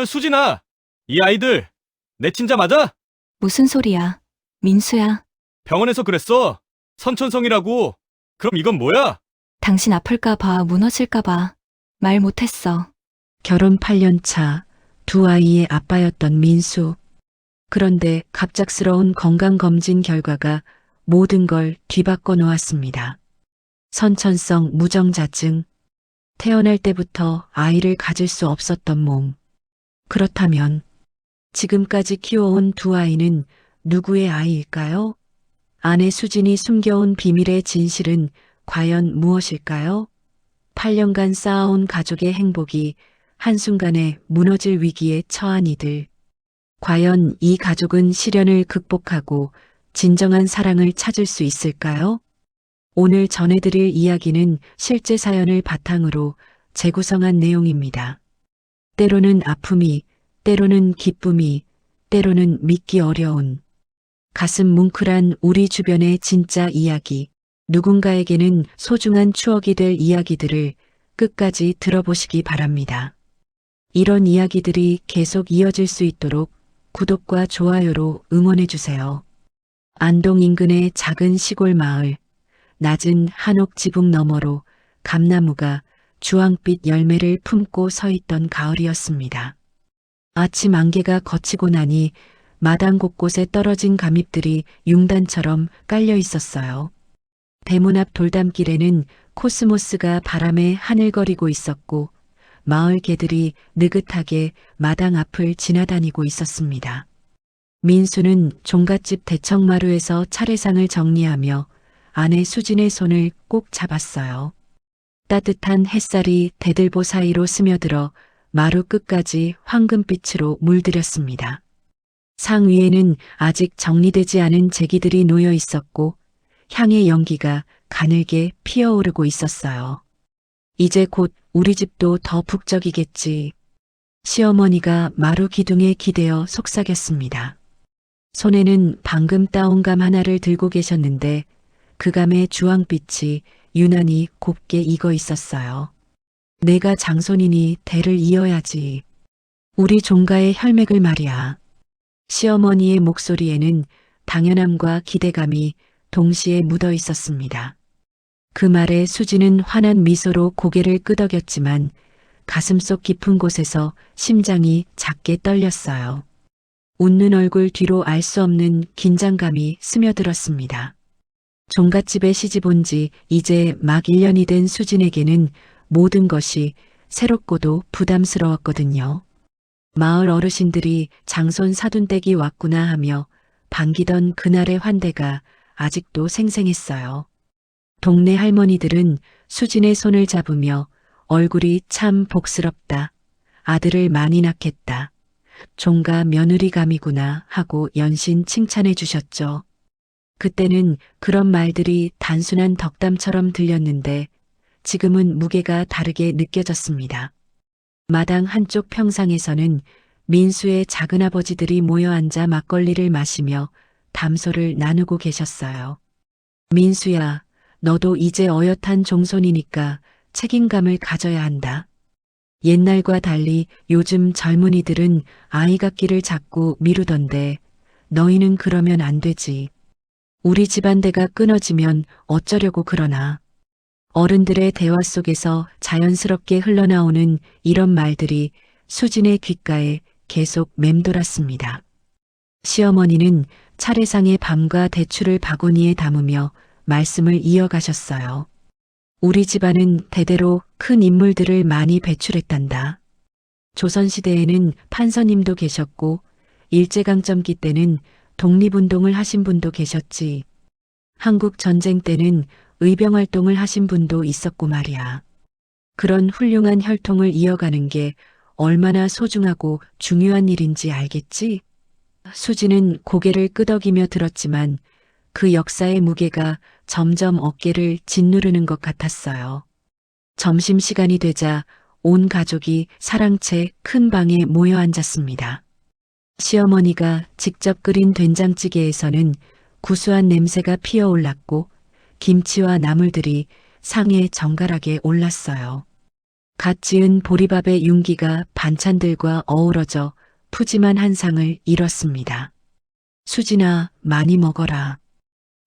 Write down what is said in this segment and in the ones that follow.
수진아, 이 아이들 내 친자 맞아? 무슨 소리야? 민수야, 병원에서 그랬어. 선천성이라고. 그럼 이건 뭐야? 당신 아플까봐, 무너질까봐 말 못했어. 결혼 8년 차 두 아이의 아빠였던 민수. 그런데 갑작스러운 건강검진 결과가 모든 걸 뒤바꿔 놓았습니다. 선천성 무정자증. 태어날 때부터 아이를 가질 수 없었던 몸. 그렇다면 지금까지 키워온 두 아이는 누구의 아이일까요? 아내 수진이 숨겨온 비밀의 진실은 과연 무엇일까요? 8년간 쌓아온 가족의 행복이 한순간에 무너질 위기에 처한 이들. 과연 이 가족은 시련을 극복하고 진정한 사랑을 찾을 수 있을까요? 오늘 전해드릴 이야기는 실제 사연을 바탕으로 재구성한 내용입니다. 때로는 아픔이, 때로는 기쁨이, 때로는 믿기 어려운 가슴 뭉클한 우리 주변의 진짜 이야기. 누군가에게는 소중한 추억이 될 이야기들을 끝까지 들어보시기 바랍니다. 이런 이야기들이 계속 이어질 수 있도록 구독과 좋아요로 응원해주세요. 안동 인근의 작은 시골 마을, 낮은 한옥 지붕 너머로 감나무가 주황빛 열매를 품고 서 있던 가을이었습니다. 아침 안개가 걷히고 나니 마당 곳곳에 떨어진 감잎들이 융단처럼 깔려 있었어요. 대문 앞 돌담길에는 코스모스가 바람에 하늘거리고 있었고 마을 개들이 느긋하게 마당 앞을 지나다니고 있었습니다. 민수는 종갓집 대청마루에서 차례상을 정리하며 아내 수진의 손을 꼭 잡았어요. 따뜻한 햇살이 대들보 사이로 스며들어 마루 끝까지 황금빛으로 물들였습니다. 상 위에는 아직 정리되지 않은 제기들이 놓여 있었고 향의 연기가 가늘게 피어오르고 있었어요. 이제 곧 우리 집도 더 북적이겠지. 시어머니가 마루 기둥에 기대어 속삭였습니다. 손에는 방금 따온 감 하나를 들고 계셨는데 그 감의 주황빛이 유난히 곱게 익어 있었어요. 내가 장손이니 대를 이어야지. 우리 종가의 혈맥을 말이야. 시어머니의 목소리에는 당연함과 기대감이 동시에 묻어 있었습니다. 그 말에 수지는 환한 미소로 고개를 끄덕였지만 가슴속 깊은 곳에서 심장이 작게 떨렸어요. 웃는 얼굴 뒤로 알 수 없는 긴장감이 스며들었습니다. 종갓집에 시집 온 지 이제 막 1년이 된 수진에게는 모든 것이 새롭고도 부담스러웠거든요. 마을 어르신들이 장손 사돈댁이 왔구나 하며 반기던 그날의 환대가 아직도 생생했어요. 동네 할머니들은 수진의 손을 잡으며 얼굴이 참 복스럽다. 아들을 많이 낳겠다. 종가 며느리감이구나 하고 연신 칭찬해 주셨죠. 그때는 그런 말들이 단순한 덕담처럼 들렸는데 지금은 무게가 다르게 느껴졌습니다. 마당 한쪽 평상에서는 민수의 작은아버지들이 모여 앉아 막걸리를 마시며 담소를 나누고 계셨어요. 민수야, 너도 이제 어엿한 종손이니까 책임감을 가져야 한다. 옛날과 달리 요즘 젊은이들은 아이 갖기를 자꾸 미루던데 너희는 그러면 안 되지. 우리 집안대가 끊어지면 어쩌려고 그러나. 어른들의 대화 속에서 자연스럽게 흘러나오는 이런 말들이 수진의 귓가에 계속 맴돌았습니다. 시어머니는 차례상의 밤과 대추를 바구니에 담으며 말씀을 이어가셨어요. 우리 집안은 대대로 큰 인물들을 많이 배출했단다. 조선시대에는 판서님도 계셨고 일제강점기 때는 독립운동을 하신 분도 계셨지. 한국 전쟁 때는 의병활동을 하신 분도 있었고 말이야. 그런 훌륭한 혈통을 이어가는 게 얼마나 소중하고 중요한 일인지 알겠지? 수지는 고개를 끄덕이며 들었지만 그 역사의 무게가 점점 어깨를 짓누르는 것 같았어요. 점심시간이 되자 온 가족이 사랑채 큰 방에 모여 앉았습니다. 시어머니가 직접 끓인 된장찌개에서는 구수한 냄새가 피어올랐고 김치와 나물들이 상에 정갈하게 올랐어요. 갓 지은 보리밥의 윤기가 반찬들과 어우러져 푸짐한 한상을 이뤘습니다. 수진아, 많이 먹어라.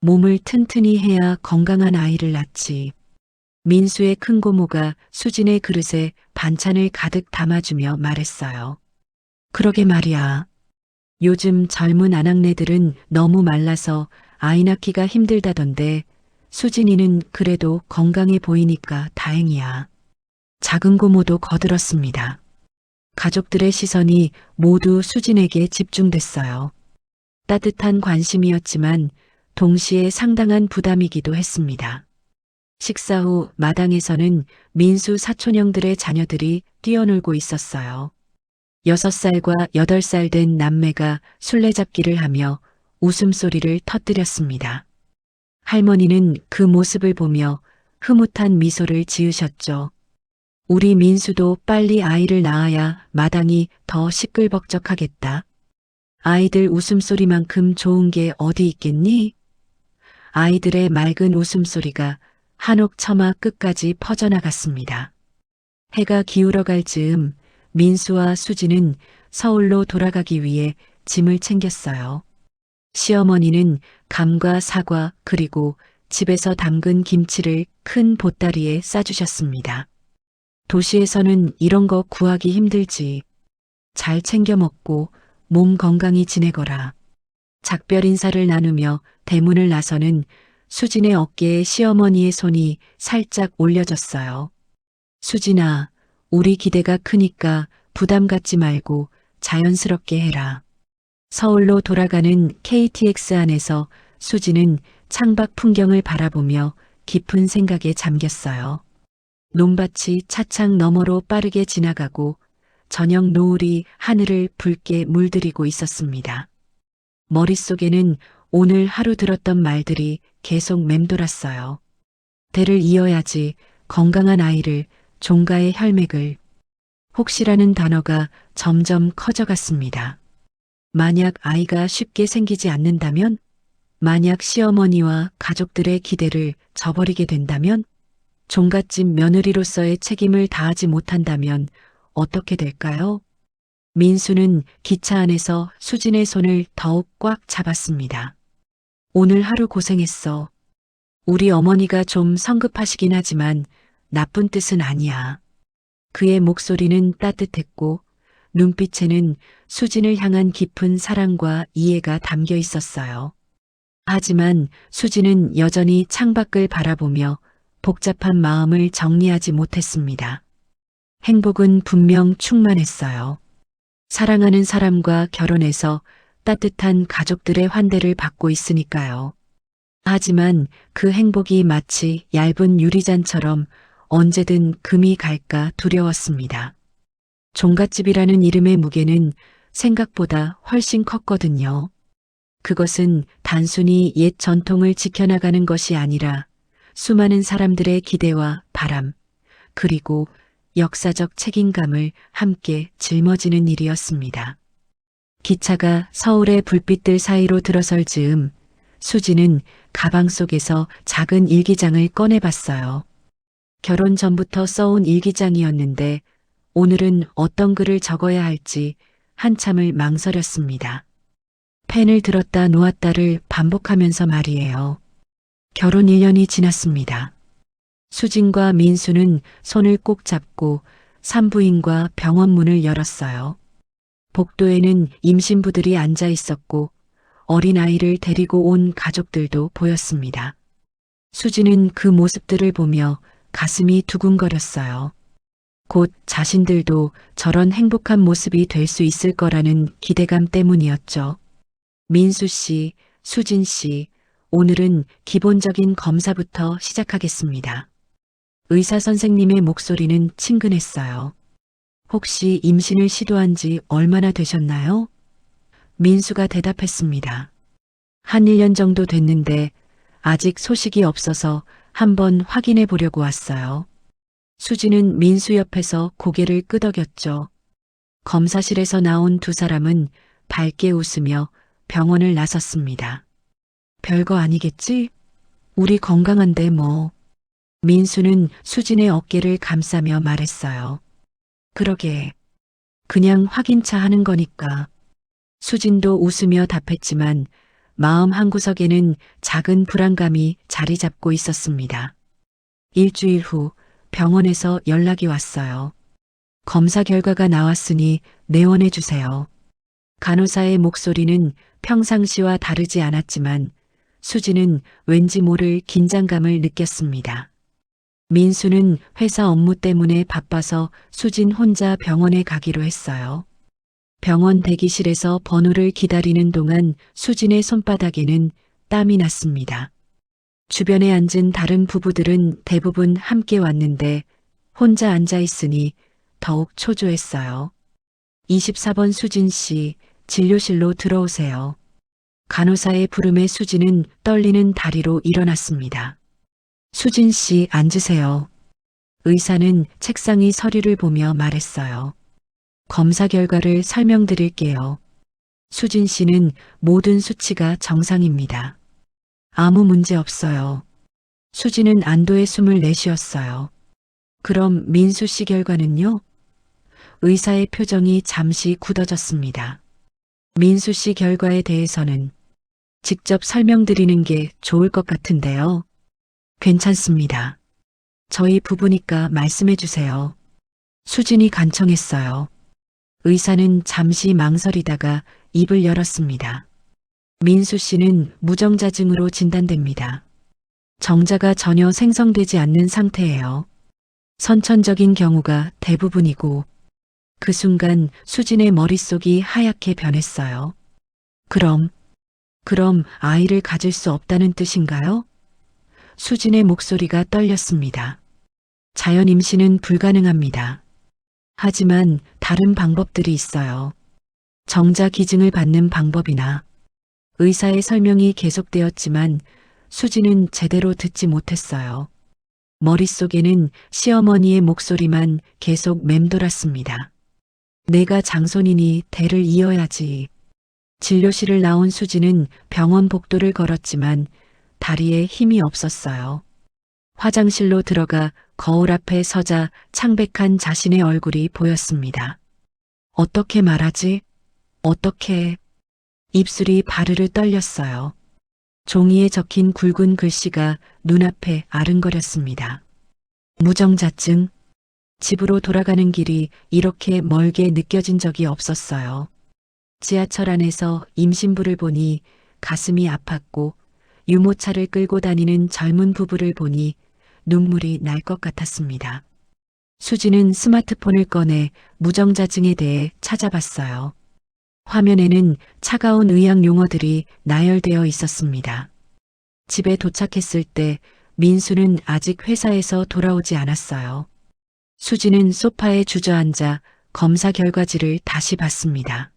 몸을 튼튼히 해야 건강한 아이를 낳지. 민수의 큰 고모가 수진의 그릇에 반찬을 가득 담아주며 말했어요. 그러게 말이야. 요즘 젊은 아낙네들은 너무 말라서 아이 낳기가 힘들다던데 수진이는 그래도 건강해 보이니까 다행이야. 작은 고모도 거들었습니다. 가족들의 시선이 모두 수진에게 집중됐어요. 따뜻한 관심이었지만 동시에 상당한 부담이기도 했습니다. 식사 후 마당에서는 민수 사촌형들의 자녀들이 뛰어놀고 있었어요. 6살과 8살 된 남매가 술래잡기를 하며 웃음소리를 터뜨렸습니다. 할머니는 그 모습을 보며 흐뭇한 미소를 지으셨죠. 우리 민수도 빨리 아이를 낳아야 마당이 더 시끌벅적하겠다. 아이들 웃음소리만큼 좋은 게 어디 있겠니? 아이들의 맑은 웃음소리가 한옥 처마 끝까지 퍼져나갔습니다. 해가 기울어갈 즈음 민수와 수지는 서울로 돌아가기 위해 짐을 챙겼어요. 시어머니는 감과 사과 그리고 집에서 담근 김치를 큰 보따리에 싸주셨습니다. 도시에서는 이런 거 구하기 힘들지. 잘 챙겨 먹고 몸 건강히 지내거라. 작별 인사를 나누며 대문을 나서는 수진의 어깨에 시어머니의 손이 살짝 올려졌어요. 수진아, 우리 기대가 크니까 부담 갖지 말고 자연스럽게 해라. 서울로 돌아가는 KTX 안에서 수진은 창밖 풍경을 바라보며 깊은 생각에 잠겼어요. 논밭이 차창 너머로 빠르게 지나가고 저녁 노을이 하늘을 붉게 물들이고 있었습니다. 머릿속에는 오늘 하루 들었던 말들이 계속 맴돌았어요. 대를 이어야지, 건강한 아이를, 종가의 혈맥을. 혹시라는 단어가 점점 커져갔습니다. 만약 아이가 쉽게 생기지 않는다면? 만약 시어머니와 가족들의 기대를 저버리게 된다면? 종갓집 며느리로서의 책임을 다하지 못한다면 어떻게 될까요? 민수는 기차 안에서 수진의 손을 더욱 꽉 잡았습니다. 오늘 하루 고생했어. 우리 어머니가 좀 성급하시긴 하지만 나쁜 뜻은 아니야. 그의 목소리는 따뜻했고 눈빛에는 수진을 향한 깊은 사랑과 이해가 담겨 있었어요. 하지만 수진은 여전히 창밖을 바라보며 복잡한 마음을 정리하지 못했습니다. 행복은 분명 충만했어요. 사랑하는 사람과 결혼해서 따뜻한 가족들의 환대를 받고 있으니까요. 하지만 그 행복이 마치 얇은 유리잔처럼 언제든 금이 갈까 두려웠습니다. 종갓집이라는 이름의 무게는 생각보다 훨씬 컸거든요. 그것은 단순히 옛 전통을 지켜나가는 것이 아니라 수많은 사람들의 기대와 바람, 그리고 역사적 책임감을 함께 짊어지는 일이었습니다. 기차가 서울의 불빛들 사이로 들어설 즈음 수지는 가방 속에서 작은 일기장을 꺼내봤어요. 결혼 전부터 써온 일기장이었는데 오늘은 어떤 글을 적어야 할지 한참을 망설였습니다. 펜을 들었다 놓았다를 반복하면서 말이에요. 결혼 1년이 지났습니다. 수진과 민수는 손을 꼭 잡고 산부인과 병원 문을 열었어요. 복도에는 임신부들이 앉아 있었고 어린아이를 데리고 온 가족들도 보였습니다. 수진은 그 모습들을 보며 가슴이 두근거렸어요. 곧 자신들도 저런 행복한 모습이 될 수 있을 거라는 기대감 때문이었죠. 민수 씨, 수진 씨, 오늘은 기본적인 검사부터 시작하겠습니다. 의사 선생님의 목소리는 친근했어요. 혹시 임신을 시도한 지 얼마나 되셨나요? 민수가 대답했습니다. 한 1년 정도 됐는데 아직 소식이 없어서 한번 확인해 보려고 왔어요. 수지는 민수 옆에서 고개를 끄덕였죠. 검사실에서 나온 두 사람은 밝게 웃으며 병원을 나섰습니다. 별거 아니겠지? 우리 건강한데 뭐. 민수는 수진의 어깨를 감싸며 말했어요. 그러게. 그냥 확인차 하는 거니까. 수진도 웃으며 답했지만 마음 한구석에는 작은 불안감이 자리 잡고 있었습니다. 일주일 후 병원에서 연락이 왔어요. 검사 결과가 나왔으니 내원해 주세요. 간호사의 목소리는 평상시와 다르지 않았지만 수지는 왠지 모를 긴장감을 느꼈습니다. 민수는 회사 업무 때문에 바빠서 수진 혼자 병원에 가기로 했어요. 병원 대기실에서 번호를 기다리는 동안 수진의 손바닥에는 땀이 났습니다. 주변에 앉은 다른 부부들은 대부분 함께 왔는데 혼자 앉아 있으니 더욱 초조했어요. 24번 수진 씨, 진료실로 들어오세요. 간호사의 부름에 수진은 떨리는 다리로 일어났습니다. 수진 씨, 앉으세요. 의사는 책상 위 서류를 보며 말했어요. 검사 결과를 설명드릴게요. 수진 씨는 모든 수치가 정상입니다. 아무 문제 없어요. 수진은 안도의 숨을 내쉬었어요. 그럼 민수 씨 결과는요? 의사의 표정이 잠시 굳어졌습니다. 민수 씨 결과에 대해서는 직접 설명드리는 게 좋을 것 같은데요. 괜찮습니다. 저희 부부니까 말씀해 주세요. 수진이 간청했어요. 의사는 잠시 망설이다가 입을 열었습니다. 민수 씨는 무정자증으로 진단됩니다. 정자가 전혀 생성되지 않는 상태예요. 선천적인 경우가 대부분이고 그 순간 수진의 머릿속이 하얗게 변했어요. 그럼 아이를 가질 수 없다는 뜻인가요? 수진의 목소리가 떨렸습니다. 자연 임신은 불가능합니다. 하지만 다른 방법들이 있어요. 정자 기증을 받는 방법이나 의사의 설명이 계속되었지만 수진은 제대로 듣지 못했어요. 머릿속에는 시어머니의 목소리만 계속 맴돌았습니다. 내가 장손이니 대를 이어야지. 진료실을 나온 수진은 병원 복도를 걸었지만 다리에 힘이 없었어요. 화장실로 들어가 거울 앞에 서자 창백한 자신의 얼굴이 보였습니다. 어떻게 말하지? 어떻게? 입술이 바르르 떨렸어요. 종이에 적힌 굵은 글씨가 눈앞에 아른거렸습니다. 무정자증. 집으로 돌아가는 길이 이렇게 멀게 느껴진 적이 없었어요. 지하철 안에서 임신부를 보니 가슴이 아팠고 유모차를 끌고 다니는 젊은 부부를 보니 눈물이 날 것 같았습니다. 수지는 스마트폰을 꺼내 무정자증에 대해 찾아봤어요. 화면에는 차가운 의학 용어들이 나열되어 있었습니다. 집에 도착했을 때 민수는 아직 회사에서 돌아오지 않았어요. 수지는 소파에 주저앉아 검사 결과지를 다시 봤습니다.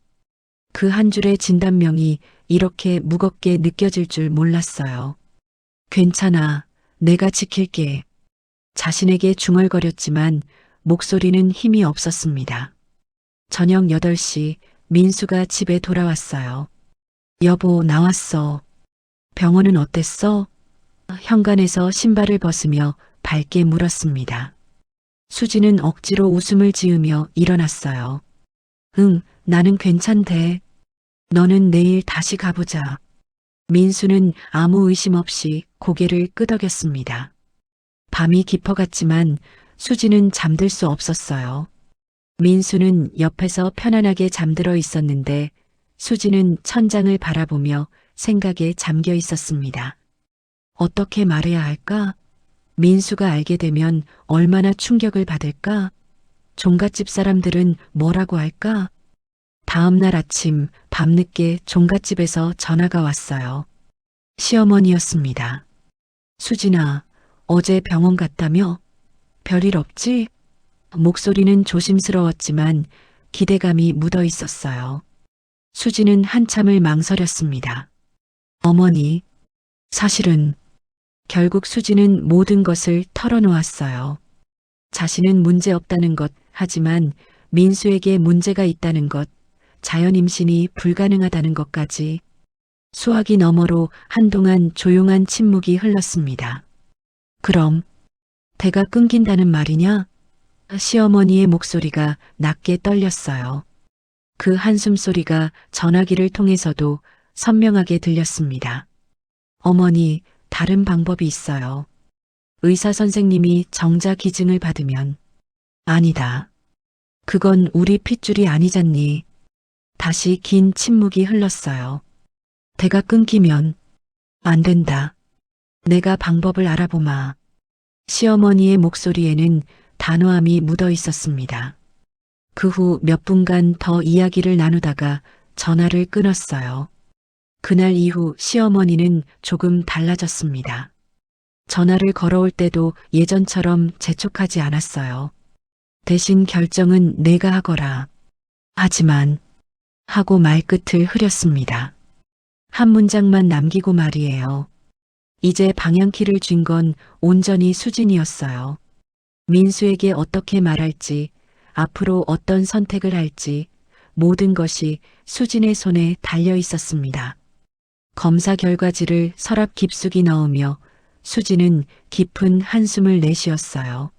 그 한 줄의 진단명이 이렇게 무겁게 느껴질 줄 몰랐어요. 괜찮아. 내가 지킬게. 자신에게 중얼거렸지만 목소리는 힘이 없었습니다. 저녁 8시 민수가 집에 돌아왔어요. 여보, 나왔어. 병원은 어땠어? 현관에서 신발을 벗으며 밝게 물었습니다. 수지는 억지로 웃음을 지으며 일어났어요. 응, 나는 괜찮대. 너는 내일 다시 가보자. 민수는 아무 의심 없이 고개를 끄덕였습니다. 밤이 깊어갔지만 수지는 잠들 수 없었어요. 민수는 옆에서 편안하게 잠들어 있었는데 수지는 천장을 바라보며 생각에 잠겨 있었습니다. 어떻게 말해야 할까? 민수가 알게 되면 얼마나 충격을 받을까? 종갓집 사람들은 뭐라고 할까? 다음 날 아침 밤늦게 종갓집에서 전화가 왔어요. 시어머니였습니다. 수진아, 어제 병원 갔다며? 별일 없지? 목소리는 조심스러웠지만 기대감이 묻어 있었어요. 수진은 한참을 망설였습니다. 어머니, 사실은 결국 수진은 모든 것을 털어놓았어요. 자신은 문제 없다는 것, 하지만 민수에게 문제가 있다는 것, 자연 임신이 불가능하다는 것까지. 수화기 너머로 한동안 조용한 침묵이 흘렀습니다. 그럼 대가 끊긴다는 말이냐? 시어머니의 목소리가 낮게 떨렸어요. 그 한숨 소리가 전화기를 통해서도 선명하게 들렸습니다. 어머니, 다른 방법이 있어요. 의사 선생님이 정자 기증을 받으면. 아니다. 그건 우리 핏줄이 아니잖니. 다시 긴 침묵이 흘렀어요. 대가 끊기면 안 된다. 내가 방법을 알아보마. 시어머니의 목소리에는 단호함이 묻어 있었습니다. 그 후 몇 분간 더 이야기를 나누다가 전화를 끊었어요. 그날 이후 시어머니는 조금 달라졌습니다. 전화를 걸어올 때도 예전처럼 재촉하지 않았어요. 대신 결정은 내가 하거라. 하지만 하고 말끝을 흐렸습니다. 한 문장만 남기고 말이에요. 이제 방향키를 쥔 건 온전히 수진이었어요. 민수에게 어떻게 말할지, 앞으로 어떤 선택을 할지 모든 것이 수진의 손에 달려 있었습니다. 검사 결과지를 서랍 깊숙이 넣으며 수진은 깊은 한숨을 내쉬었어요.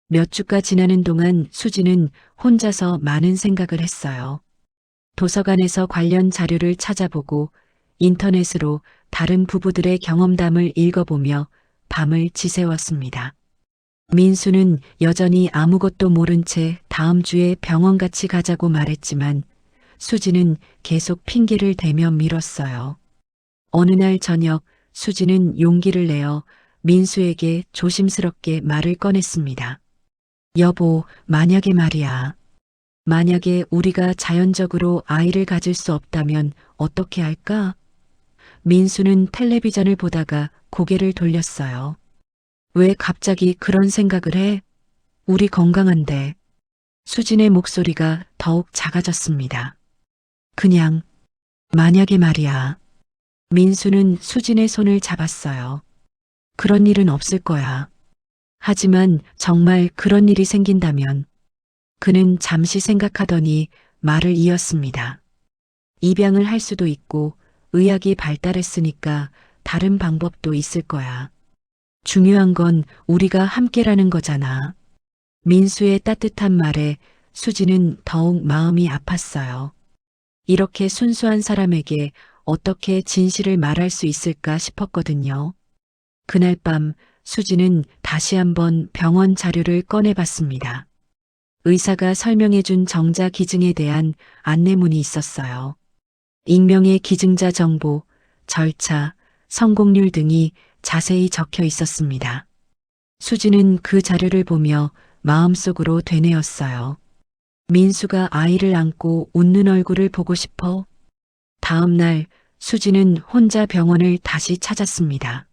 몇 주가 지나는 동안 수진은 혼자서 많은 생각을 했어요. 도서관에서 관련 자료를 찾아보고 인터넷으로 다른 부부들의 경험담을 읽어보며 밤을 지새웠습니다. 민수는 여전히 아무것도 모른 채 다음 주에 병원 같이 가자고 말했지만 수진은 계속 핑계를 대며 미뤘어요. 어느 날 저녁 수진은 용기를 내어 민수에게 조심스럽게 말을 꺼냈습니다. 여보, 만약에 말이야. 만약에 우리가 자연적으로 아이를 가질 수 없다면 어떻게 할까? 민수는 텔레비전을 보다가 고개를 돌렸어요. 왜 갑자기 그런 생각을 해? 우리 건강한데. 수진의 목소리가 더욱 작아졌습니다. 그냥 만약에 말이야. 민수는 수진의 손을 잡았어요. 그런 일은 없을 거야. 하지만 정말 그런 일이 생긴다면 그는 잠시 생각하더니 말을 이었습니다. 입양을 할 수도 있고 의학이 발달했으니까 다른 방법도 있을 거야. 중요한 건 우리가 함께라는 거잖아. 민수의 따뜻한 말에 수진은 더욱 마음이 아팠어요. 이렇게 순수한 사람에게 어떻게 진실을 말할 수 있을까 싶었거든요. 그날 밤 수진은 다시 한번 병원 자료를 꺼내봤습니다. 의사가 설명해준 정자 기증에 대한 안내문이 있었어요. 익명의 기증자 정보, 절차, 성공률 등이 자세히 적혀 있었습니다. 수진은 그 자료를 보며 마음속으로 되뇌었어요. 민수가 아이를 안고 웃는 얼굴을 보고 싶어. 다음 날 수진은 혼자 병원을 다시 찾았습니다.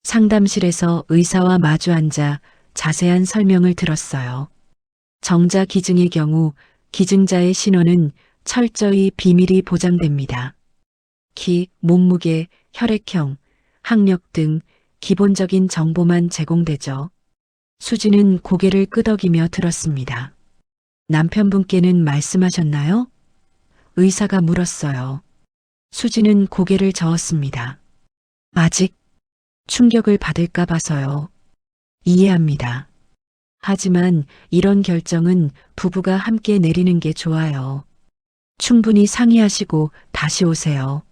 상담실에서 의사와 마주 앉아 자세한 설명을 들었어요. 정자 기증의 경우 기증자의 신원은 철저히 비밀이 보장됩니다. 키, 몸무게, 혈액형, 학력 등 기본적인 정보만 제공되죠. 수진은 고개를 끄덕이며 들었습니다. 남편분께는 말씀하셨나요? 의사가 물었어요. 수진은 고개를 저었습니다. 아직 충격을 받을까 봐서요. 이해합니다. 하지만 이런 결정은 부부가 함께 내리는 게 좋아요. 충분히 상의하시고 다시 오세요.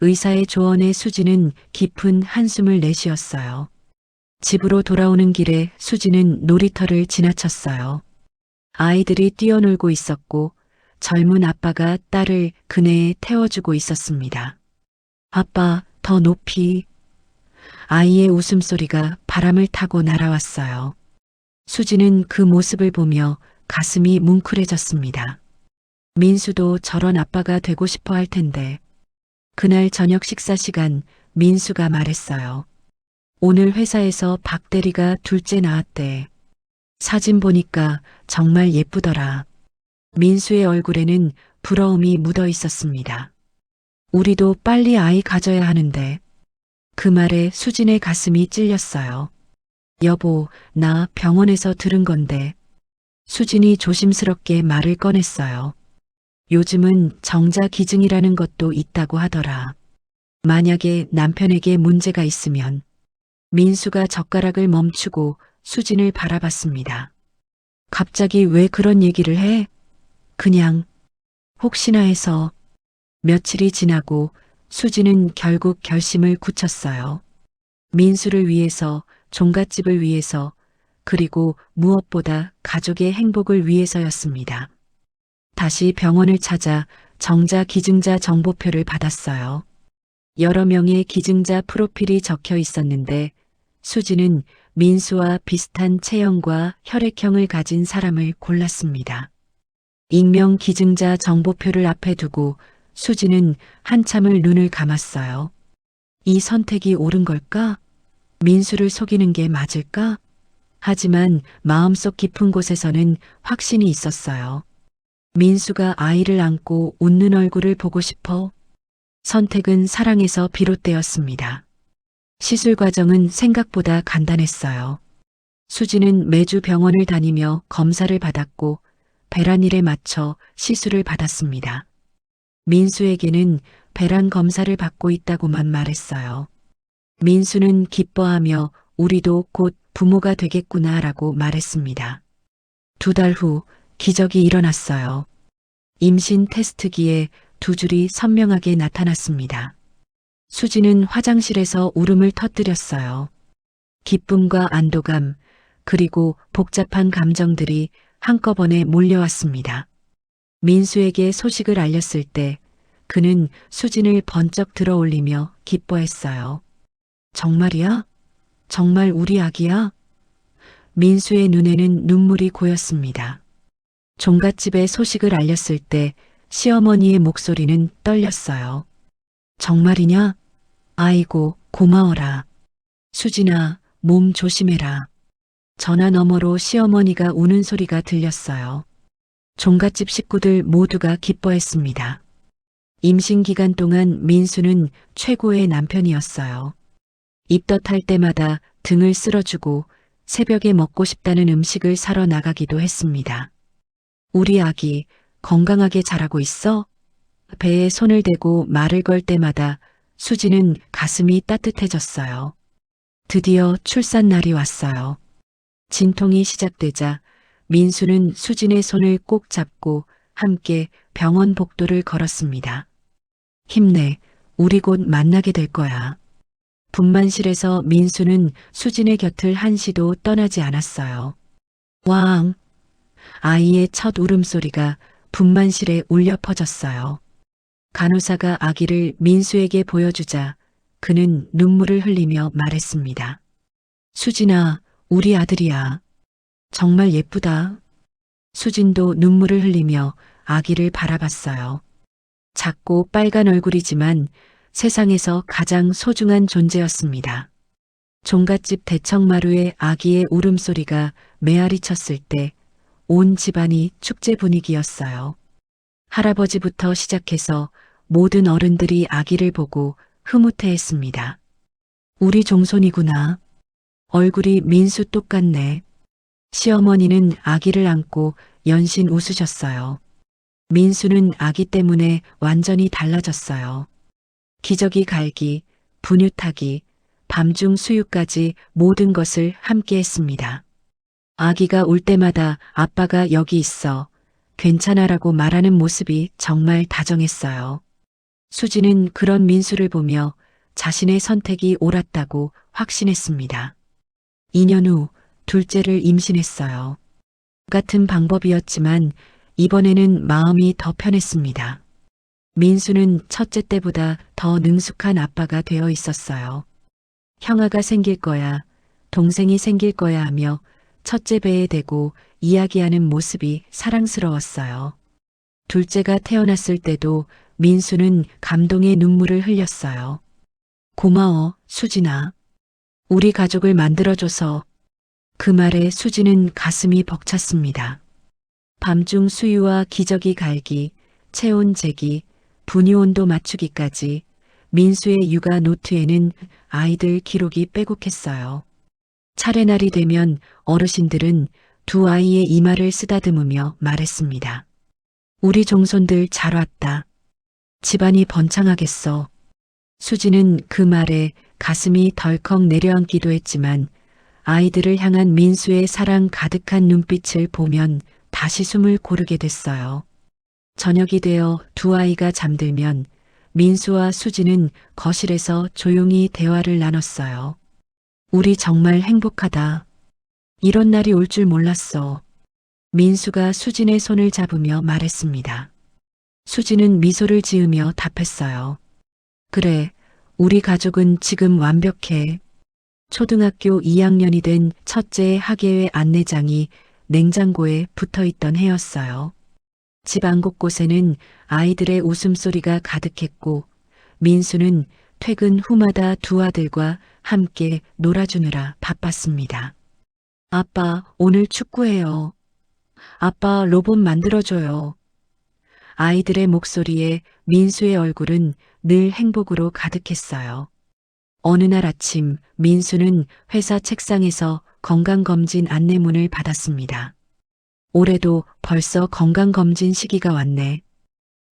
의사의 조언에 수진은 깊은 한숨을 내쉬었어요. 집으로 돌아오는 길에 수진은 놀이터를 지나쳤어요. 아이들이 뛰어놀고 있었고 젊은 아빠가 딸을 그네에 태워주고 있었습니다. 아빠, 더 높이. 아이의 웃음소리가 바람을 타고 날아왔어요. 수진은 그 모습을 보며 가슴이 뭉클해졌습니다. 민수도 저런 아빠가 되고 싶어 할 텐데. 그날 저녁 식사 시간 민수가 말했어요. 오늘 회사에서 박 대리가 둘째 낳았대. 사진 보니까 정말 예쁘더라. 민수의 얼굴에는 부러움이 묻어 있었습니다. 우리도 빨리 아이 가져야 하는데. 그 말에 수진의 가슴이 찔렸어요. 여보, 나 병원에서 들은 건데. 수진이 조심스럽게 말을 꺼냈어요. 요즘은 정자 기증이라는 것도 있다고 하더라. 만약에 남편에게 문제가 있으면. 민수가 젓가락을 멈추고 수진을 바라봤습니다. 갑자기 왜 그런 얘기를 해? 그냥 혹시나 해서. 며칠이 지나고 수진은 결국 결심을 굳혔어요. 민수를 위해서, 종갓집을 위해서, 그리고 무엇보다 가족의 행복을 위해서였습니다. 다시 병원을 찾아 정자 기증자 정보표를 받았어요. 여러 명의 기증자 프로필이 적혀 있었는데 수진은 민수와 비슷한 체형과 혈액형을 가진 사람을 골랐습니다. 익명 기증자 정보표를 앞에 두고 수진은 한참을 눈을 감았어요. 이 선택이 옳은 걸까? 민수를 속이는 게 맞을까? 하지만 마음속 깊은 곳에서는 확신이 있었어요. 민수가 아이를 안고 웃는 얼굴을 보고 싶어. 선택은 사랑에서 비롯되었습니다. 시술 과정은 생각보다 간단했어요. 수지는 매주 병원을 다니며 검사를 받았고 배란일에 맞춰 시술을 받았습니다. 민수에게는 배란 검사를 받고 있다고만 말했어요. 민수는 기뻐하며 우리도 곧 부모가 되겠구나라고 말했습니다. 2달 후 기적이 일어났어요. 임신 테스트기에 2줄이 선명하게 나타났습니다. 수지는 화장실에서 울음을 터뜨렸어요. 기쁨과 안도감, 그리고 복잡한 감정들이 한꺼번에 몰려왔습니다. 민수에게 소식을 알렸을 때 그는 수진을 번쩍 들어올리며 기뻐했어요. 정말이야? 정말 우리 아기야? 민수의 눈에는 눈물이 고였습니다. 종갓집에 소식을 알렸을 때 시어머니의 목소리는 떨렸어요. 정말이냐? 아이고, 고마워라. 수진아, 몸 조심해라. 전화 너머로 시어머니가 우는 소리가 들렸어요. 종갓집 식구들 모두가 기뻐했습니다. 임신 기간 동안 민수는 최고의 남편이었어요. 입덧할 때마다 등을 쓸어주고 새벽에 먹고 싶다는 음식을 사러 나가기도 했습니다. 우리 아기 건강하게 자라고 있어? 배에 손을 대고 말을 걸 때마다 수지는 가슴이 따뜻해졌어요. 드디어 출산 날이 왔어요. 진통이 시작되자 민수는 수진의 손을 꼭 잡고 함께 병원 복도를 걸었습니다. 힘내, 우리 곧 만나게 될 거야. 분만실에서 민수는 수진의 곁을 한시도 떠나지 않았어요. 왕! 아이의 첫 울음소리가 분만실에 울려 퍼졌어요. 간호사가 아기를 민수에게 보여주자 그는 눈물을 흘리며 말했습니다. 수진아, 우리 아들이야. 정말 예쁘다. 수진도 눈물을 흘리며 아기를 바라봤어요. 작고 빨간 얼굴이지만 세상에서 가장 소중한 존재였습니다. 종갓집 대청마루에 아기의 울음소리가 메아리 쳤을 때 온 집안이 축제 분위기였어요. 할아버지부터 시작해서 모든 어른들이 아기를 보고 흐뭇해했습니다. 우리 종손이구나. 얼굴이 민수 똑같네. 시어머니는 아기를 안고 연신 웃으셨어요. 민수는 아기 때문에 완전히 달라졌어요. 기저귀 갈기, 분유타기, 밤중 수유까지 모든 것을 함께 했습니다. 아기가 울 때마다 아빠가 여기 있어. 괜찮아라고 말하는 모습이 정말 다정했어요. 수지는 그런 민수를 보며 자신의 선택이 옳았다고 확신했습니다. 2년 후 둘째를 임신했어요. 같은 방법이었지만 이번에는 마음이 더 편했습니다. 민수는 첫째 때보다 더 능숙한 아빠가 되어 있었어요. 형아가 생길 거야, 동생이 생길 거야 하며 첫째 배에 대고 이야기하는 모습이 사랑스러웠어요. 둘째가 태어났을 때도 민수는 감동의 눈물을 흘렸어요. 고마워, 수진아. 우리 가족을 만들어줘서. 그 말에 수지는 가슴이 벅찼습니다. 밤중 수유와 기저귀 갈기, 체온 재기, 분유 온도 맞추기까지 민수의 육아 노트에는 아이들 기록이 빼곡했어요. 차례날이 되면 어르신들은 두 아이의 이마를 쓰다듬으며 말했습니다. 우리 종손들 잘 왔다. 집안이 번창하겠어. 수지는 그 말에 가슴이 덜컥 내려앉기도 했지만 아이들을 향한 민수의 사랑 가득한 눈빛을 보면 다시 숨을 고르게 됐어요. 저녁이 되어 두 아이가 잠들면 민수와 수지는 거실에서 조용히 대화를 나눴어요. 우리 정말 행복하다. 이런 날이 올 줄 몰랐어. 민수가 수진의 손을 잡으며 말했습니다. 수진은 미소를 지으며 답했어요. 그래, 우리 가족은 지금 완벽해. 초등학교 2학년이 된 첫째의 학예회 안내장이 냉장고에 붙어 있던 해였어요. 집 안 곳곳에는 아이들의 웃음소리가 가득했고 민수는 퇴근 후마다 두 아들과 함께 놀아주느라 바빴습니다. 아빠, 오늘 축구해요. 아빠, 로봇 만들어줘요. 아이들의 목소리에 민수의 얼굴은 늘 행복으로 가득했어요. 어느 날 아침 민수는 회사 책상에서 건강검진 안내문을 받았습니다. 올해도 벌써 건강검진 시기가 왔네.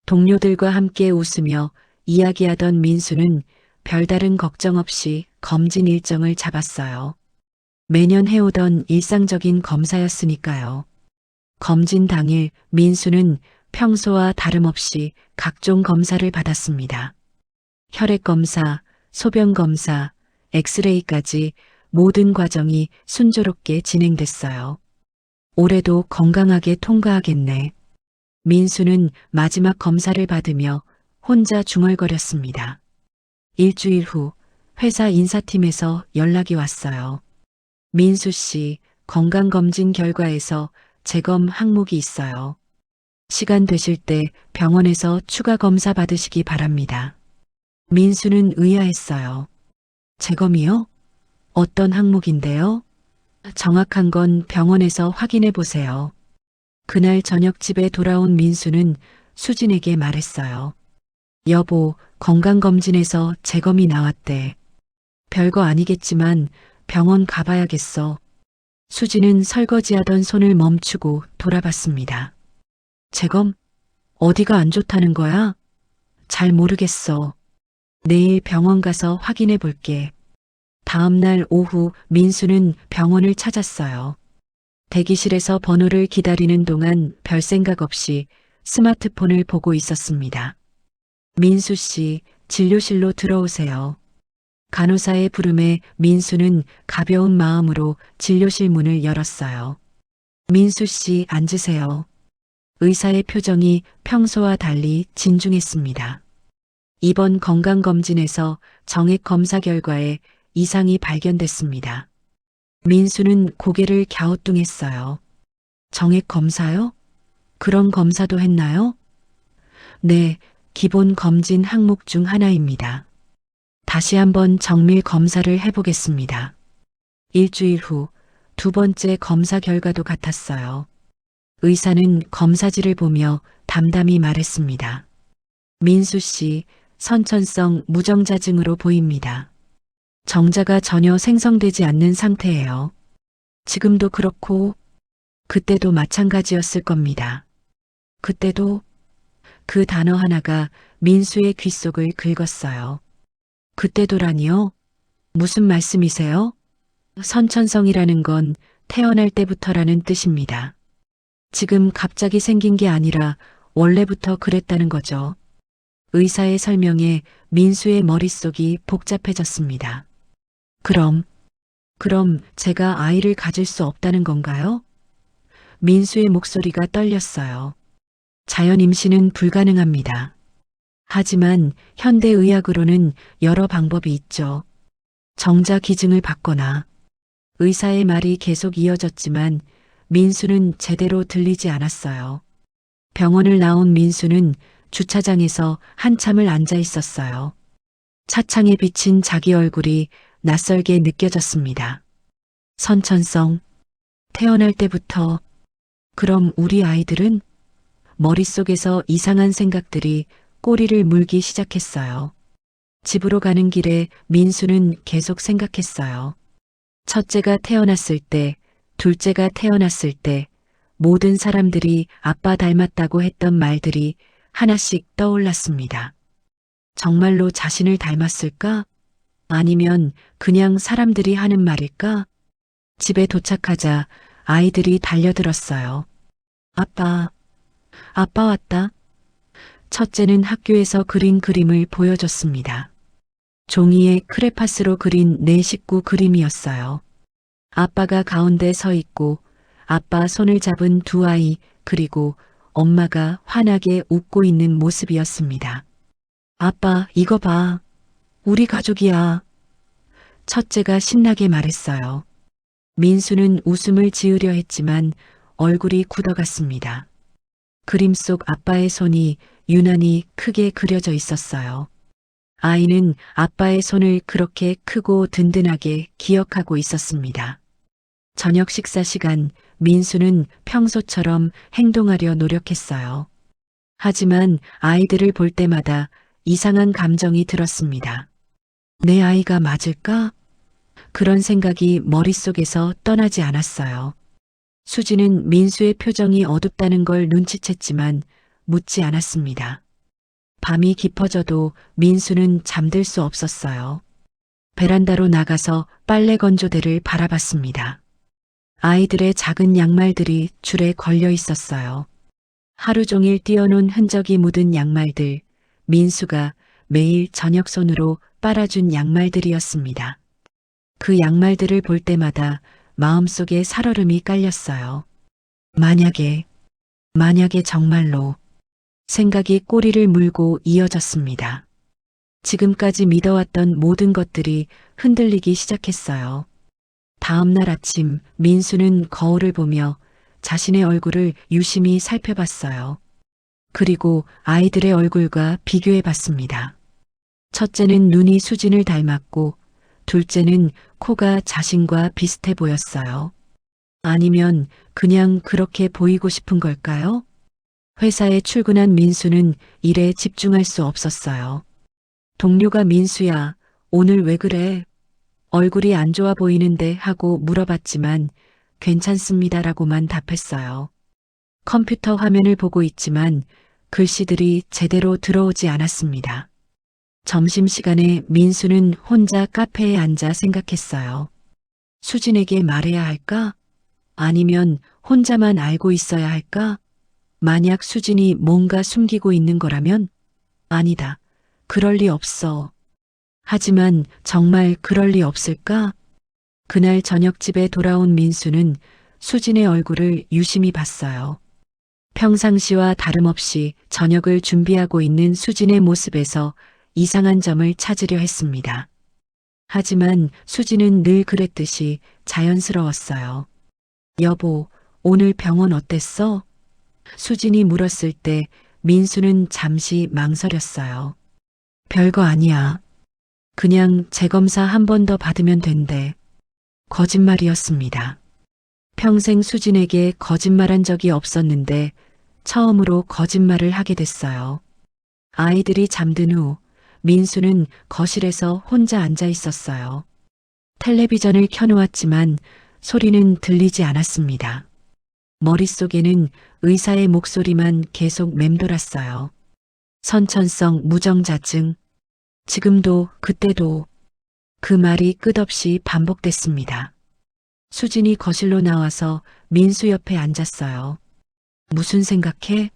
동료들과 함께 웃으며 이야기하던 민수는 별다른 걱정 없이 검진 일정을 잡았어요. 매년 해오던 일상적인 검사였으니까요. 검진 당일 민수는 평소와 다름없이 각종 검사를 받았습니다. 혈액 검사, 소변 검사, 엑스레이까지 모든 과정이 순조롭게 진행됐어요. 올해도 건강하게 통과하겠네. 민수는 마지막 검사를 받으며 혼자 중얼거렸습니다. 일주일 후 회사 인사팀에서 연락이 왔어요. 민수 씨, 건강검진 결과에서 재검 항목이 있어요. 시간 되실 때 병원에서 추가 검사 받으시기 바랍니다. 민수는 의아했어요. 재검이요? 어떤 항목인데요? 정확한 건 병원에서 확인해 보세요. 그날 저녁 집에 돌아온 민수는 수진에게 말했어요. 여보, 건강검진에서 재검이 나왔대. 별거 아니겠지만 병원 가봐야겠어. 수진은 설거지하던 손을 멈추고 돌아봤습니다. 재검? 어디가 안 좋다는 거야? 잘 모르겠어. 내일 병원 가서 확인해 볼게. 다음 날 오후 민수는 병원을 찾았어요. 대기실에서 번호를 기다리는 동안 별 생각 없이 스마트폰을 보고 있었습니다. 민수 씨, 진료실로 들어오세요. 간호사의 부름에 민수는 가벼운 마음으로 진료실 문을 열었어요. 민수 씨, 앉으세요. 의사의 표정이 평소와 달리 진중했습니다. 이번 건강검진에서 정액 검사 결과에 이상이 발견됐습니다. 민수는 고개를 갸우뚱했어요. 정액 검사요? 그런 검사도 했나요? 네, 기본 검진 항목 중 하나입니다. 다시 한번 정밀 검사를 해보겠습니다. 일주일 후 두 번째 검사 결과도 같았어요. 의사는 검사지를 보며 담담히 말했습니다. 민수 씨, 선천성 무정자증으로 보입니다. 정자가 전혀 생성되지 않는 상태예요. 지금도 그렇고 그때도 마찬가지였을 겁니다. 그때도 그 단어 하나가 민수의 귓속을 긁었어요. 그때도라니요? 무슨 말씀이세요? 선천성이라는 건 태어날 때부터라는 뜻입니다. 지금 갑자기 생긴 게 아니라 원래부터 그랬다는 거죠. 의사의 설명에 민수의 머릿속이 복잡해졌습니다. 그럼 제가 아이를 가질 수 없다는 건가요? 민수의 목소리가 떨렸어요. 자연 임신은 불가능합니다. 하지만 현대의학으로는 여러 방법이 있죠. 정자 기증을 받거나. 의사의 말이 계속 이어졌지만 민수는 제대로 들리지 않았어요. 병원을 나온 민수는 주차장에서 한참을 앉아 있었어요. 차창에 비친 자기 얼굴이 낯설게 느껴졌습니다. 선천성, 태어날 때부터. 그럼 우리 아이들은? 머릿속에서 이상한 생각들이 꼬리를 물기 시작했어요. 집으로 가는 길에 민수는 계속 생각했어요. 첫째가 태어났을 때, 둘째가 태어났을 때 모든 사람들이 아빠 닮았다고 했던 말들이 하나씩 떠올랐습니다. 정말로 자신을 닮았을까? 아니면 그냥 사람들이 하는 말일까? 집에 도착하자 아이들이 달려들었어요. 아빠, 아빠 왔다. 첫째는 학교에서 그린 그림을 보여줬습니다. 종이에 크레파스로 그린 네 식구 그림이었어요. 아빠가 가운데 서 있고 아빠 손을 잡은 두 아이 그리고 엄마가 환하게 웃고 있는 모습이었습니다. 아빠, 이거 봐. 우리 가족이야. 첫째가 신나게 말했어요. 민수는 웃음을 지으려 했지만 얼굴이 굳어갔습니다. 그림 속 아빠의 손이 유난히 크게 그려져 있었어요. 아이는 아빠의 손을 그렇게 크고 든든하게 기억하고 있었습니다. 저녁 식사 시간 민수는 평소처럼 행동하려 노력했어요. 하지만 아이들을 볼 때마다 이상한 감정이 들었습니다. 내 아이가 맞을까? 그런 생각이 머릿속에서 떠나지 않았어요. 수지는 민수의 표정이 어둡다는 걸 눈치챘지만 묻지 않았습니다. 밤이 깊어져도 민수는 잠들 수 없었어요. 베란다로 나가서 빨래 건조대를 바라봤습니다. 아이들의 작은 양말들이 줄에 걸려 있었어요. 하루 종일 띄워놓은 흔적이 묻은 양말들, 민수가 매일 저녁 손으로 빨아준 양말들이었습니다. 그 양말들을 볼 때마다 마음속에 살얼음이 깔렸어요. 만약에 정말로 생각이 꼬리를 물고 이어졌습니다. 지금까지 믿어왔던 모든 것들이 흔들리기 시작했어요. 다음 날 아침 민수는 거울을 보며 자신의 얼굴을 유심히 살펴봤어요. 그리고 아이들의 얼굴과 비교해 봤습니다. 첫째는 눈이 수진을 닮았고 둘째는 코가 자신과 비슷해 보였어요. 아니면 그냥 그렇게 보이고 싶은 걸까요? 회사에 출근한 민수는 일에 집중할 수 없었어요. 동료가 민수야, 오늘 왜 그래? 얼굴이 안 좋아 보이는데 하고 물어봤지만 괜찮습니다라고만 답했어요. 컴퓨터 화면을 보고 있지만 글씨들이 제대로 들어오지 않았습니다. 점심시간에 민수는 혼자 카페에 앉아 생각했어요. 수진에게 말해야 할까? 아니면 혼자만 알고 있어야 할까? 만약 수진이 뭔가 숨기고 있는 거라면? 아니다. 그럴 리 없어. 하지만 정말 그럴 리 없을까? 그날 저녁 집에 돌아온 민수는 수진의 얼굴을 유심히 봤어요. 평상시와 다름없이 저녁을 준비하고 있는 수진의 모습에서 이상한 점을 찾으려 했습니다. 하지만 수진은 늘 그랬듯이 자연스러웠어요. 여보, 오늘 병원 어땠어? 수진이 물었을 때 민수는 잠시 망설였어요. 별거 아니야. 그냥 재검사 한 번 더 받으면 된대. 거짓말이었습니다. 평생 수진에게 거짓말한 적이 없었는데 처음으로 거짓말을 하게 됐어요. 아이들이 잠든 후 민수는 거실에서 혼자 앉아 있었어요. 텔레비전을 켜놓았지만 소리는 들리지 않았습니다. 머릿속에는 의사의 목소리만 계속 맴돌았어요. 선천성 무정자증. 지금도 그때도 그 말이 끝없이 반복됐습니다. 수진이 거실로 나와서 민수 옆에 앉았어요. 무슨 생각해?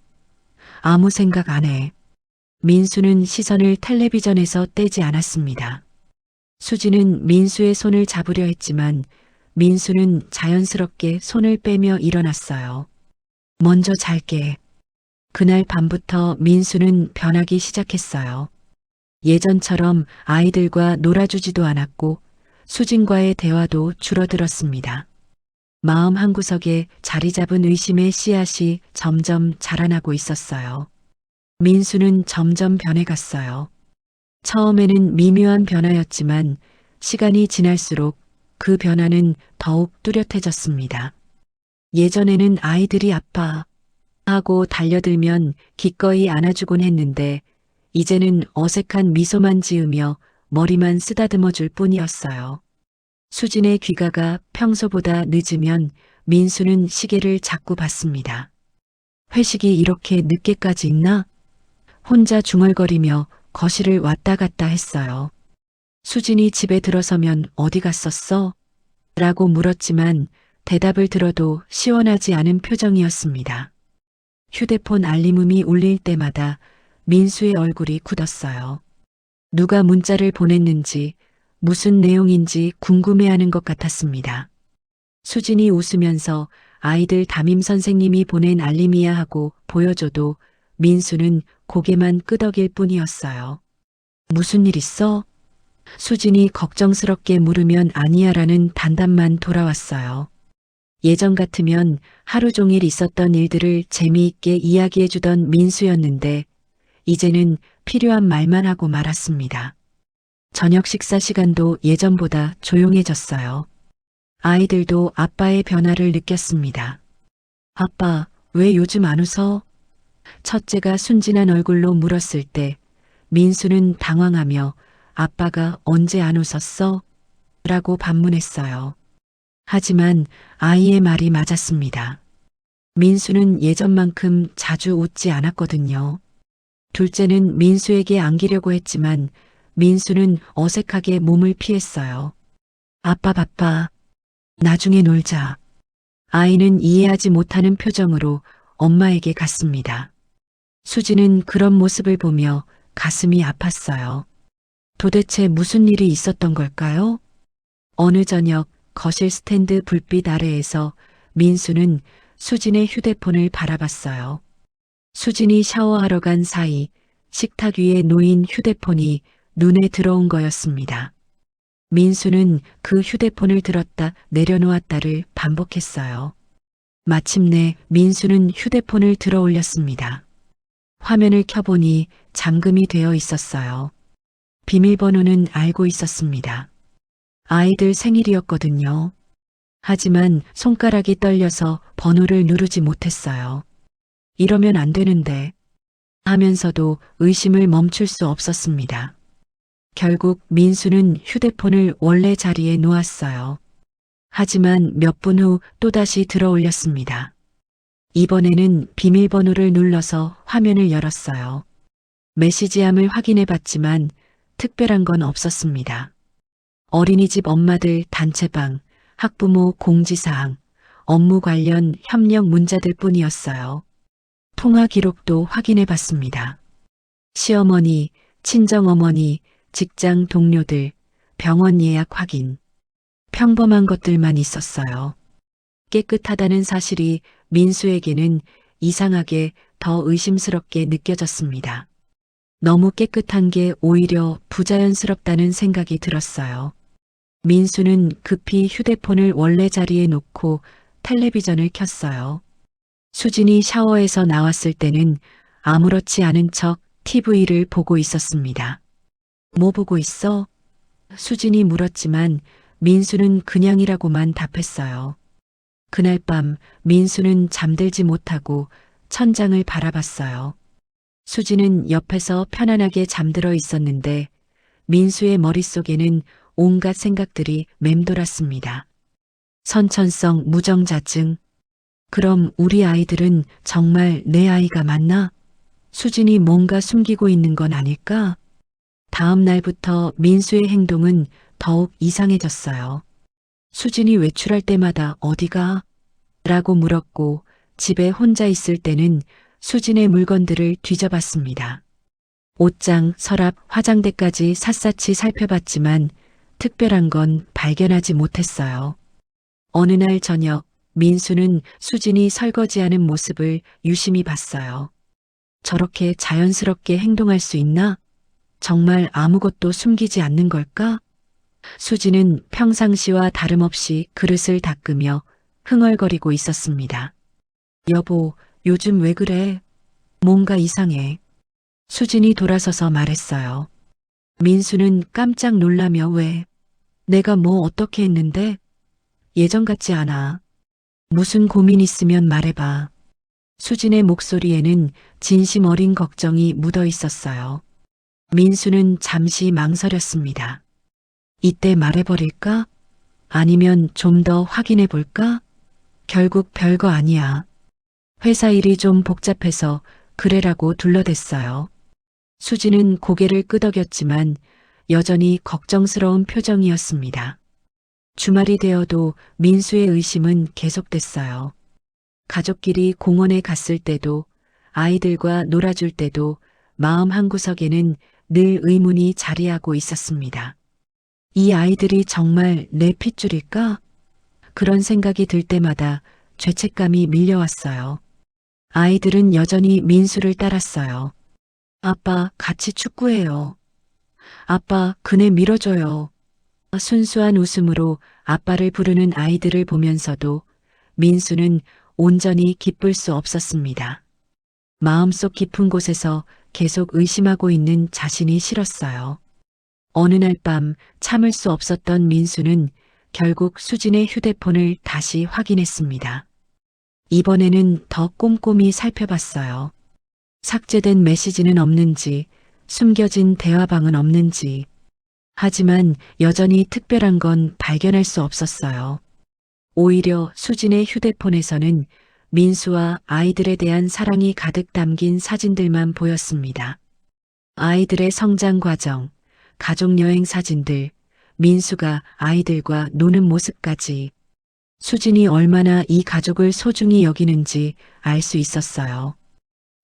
아무 생각 안 해. 민수는 시선을 텔레비전에서 떼지 않았습니다. 수진은 민수의 손을 잡으려 했지만 민수는 자연스럽게 손을 빼며 일어났어요. 먼저 잘게. 그날 밤부터 민수는 변하기 시작했어요. 예전처럼 아이들과 놀아주지도 않았고 수진과의 대화도 줄어들었습니다. 마음 한구석에 자리 잡은 의심의 씨앗이 점점 자라나고 있었어요. 민수는 점점 변해갔어요. 처음에는 미묘한 변화였지만 시간이 지날수록 그 변화는 더욱 뚜렷해졌습니다. 예전에는 아이들이 아파 하고 달려들면 기꺼이 안아주곤 했는데 이제는 어색한 미소만 지으며 머리만 쓰다듬어 줄 뿐이었어요. 수진의 귀가가 평소보다 늦으면 민수는 시계를 자꾸 봤습니다. 회식이 이렇게 늦게까지 있나? 혼자 중얼거리며 거실을 왔다 갔다 했어요. 수진이 집에 들어서면 어디 갔었어? 라고 물었지만 대답을 들어도 시원하지 않은 표정이었습니다. 휴대폰 알림음이 울릴 때마다 민수의 얼굴이 굳었어요. 누가 문자를 보냈는지 무슨 내용인지 궁금해하는 것 같았습니다. 수진이 웃으면서 아이들 담임 선생님이 보낸 알림이야 하고 보여줘도 민수는 고개만 끄덕일 뿐이었어요. 무슨 일 있어? 수진이 걱정스럽게 물으면 아니야라는 단답만 돌아왔어요. 예전 같으면 하루 종일 있었던 일들을 재미있게 이야기해주던 민수였는데 이제는 필요한 말만 하고 말았습니다. 저녁 식사 시간도 예전보다 조용해졌어요. 아이들도 아빠의 변화를 느꼈습니다. 아빠, 왜 요즘 안 웃어? 첫째가 순진한 얼굴로 물었을 때 민수는 당황하며 아빠가 언제 안 웃었어? 라고 반문했어요. 하지만 아이의 말이 맞았습니다. 민수는 예전만큼 자주 웃지 않았거든요. 둘째는 민수에게 안기려고 했지만 민수는 어색하게 몸을 피했어요. 아빠 바빠. 나중에 놀자. 아이는 이해하지 못하는 표정으로 엄마에게 갔습니다. 수지는 그런 모습을 보며 가슴이 아팠어요. 도대체 무슨 일이 있었던 걸까요? 어느 저녁 거실 스탠드 불빛 아래에서 민수는 수진의 휴대폰을 바라봤어요. 수진이 샤워하러 간 사이 식탁 위에 놓인 휴대폰이 눈에 들어온 거였습니다. 민수는 그 휴대폰을 들었다 내려놓았다를 반복했어요. 마침내 민수는 휴대폰을 들어 올렸습니다. 화면을 켜보니 잠금이 되어 있었어요. 비밀번호는 알고 있었습니다. 아이들 생일이었거든요. 하지만 손가락이 떨려서 번호를 누르지 못했어요. 이러면 안 되는데 하면서도 의심을 멈출 수 없었습니다. 결국 민수는 휴대폰을 원래 자리에 놓았어요. 하지만 몇 분 후 또다시 들어 올렸습니다. 이번에는 비밀번호를 눌러서 화면을 열었어요. 메시지함을 확인해 봤지만 특별한 건 없었습니다. 어린이집 엄마들 단체방, 학부모 공지사항, 업무 관련 협력 문자들 뿐이었어요. 통화 기록도 확인해 봤습니다. 시어머니, 친정어머니, 직장 동료들, 병원 예약 확인. 평범한 것들만 있었어요. 깨끗하다는 사실이 민수에게는 이상하게 더 의심스럽게 느껴졌습니다. 너무 깨끗한 게 오히려 부자연스럽다는 생각이 들었어요. 민수는 급히 휴대폰을 원래 자리에 놓고 텔레비전을 켰어요. 수진이 샤워에서 나왔을 때는 아무렇지 않은 척 TV를 보고 있었습니다. 뭐 보고 있어? 수진이 물었지만 민수는 그냥이라고만 답했어요. 그날 밤 민수는 잠들지 못하고 천장을 바라봤어요. 수진은 옆에서 편안하게 잠들어 있었는데 민수의 머릿속에는 온갖 생각들이 맴돌았습니다. 선천성 무정자증. 그럼 우리 아이들은 정말 내 아이가 맞나? 수진이 뭔가 숨기고 있는 건 아닐까? 다음 날부터 민수의 행동은 더욱 이상해졌어요. 수진이 외출할 때마다 어디가? 라고 물었고 집에 혼자 있을 때는 수진의 물건들을 뒤져봤습니다. 옷장, 서랍, 화장대까지 샅샅이 살펴봤지만 특별한 건 발견하지 못했어요. 어느 날 저녁 민수는 수진이 설거지하는 모습을 유심히 봤어요. 저렇게 자연스럽게 행동할 수 있나? 정말 아무것도 숨기지 않는 걸까? 수진은 평상시와 다름없이 그릇을 닦으며 흥얼거리고 있었습니다. 여보, 요즘 왜 그래? 뭔가 이상해. 수진이 돌아서서 말했어요. 민수는 깜짝 놀라며 왜? 내가 뭐 어떻게 했는데? 예전 같지 않아. 무슨 고민 있으면 말해봐. 수진의 목소리에는 진심 어린 걱정이 묻어 있었어요. 민수는 잠시 망설였습니다. 이때 말해버릴까? 아니면 좀 더 확인해 볼까? 결국 별거 아니야. 회사 일이 좀 복잡해서 그래라고 둘러댔어요. 수지는 고개를 끄덕였지만 여전히 걱정스러운 표정이었습니다. 주말이 되어도 민수의 의심은 계속됐어요. 가족끼리 공원에 갔을 때도, 아이들과 놀아줄 때도 마음 한구석에는 늘 의문이 자리하고 있었습니다. 이 아이들이 정말 내 핏줄일까? 그런 생각이 들 때마다 죄책감이 밀려왔어요. 아이들은 여전히 민수를 따랐어요. 아빠, 같이 축구해요. 아빠, 그네 밀어줘요. 순수한 웃음으로 아빠를 부르는 아이들을 보면서도 민수는 온전히 기쁠 수 없었습니다. 마음속 깊은 곳에서 계속 의심하고 있는 자신이 싫었어요. 어느 날 밤 참을 수 없었던 민수는 결국 수진의 휴대폰을 다시 확인했습니다. 이번에는 더 꼼꼼히 살펴봤어요. 삭제된 메시지는 없는지, 숨겨진 대화방은 없는지. 하지만 여전히 특별한 건 발견할 수 없었어요. 오히려 수진의 휴대폰에서는 민수와 아이들에 대한 사랑이 가득 담긴 사진들만 보였습니다. 아이들의 성장 과정, 가족 여행 사진들, 민수가 아이들과 노는 모습까지. 수진이 얼마나 이 가족을 소중히 여기는지 알 수 있었어요.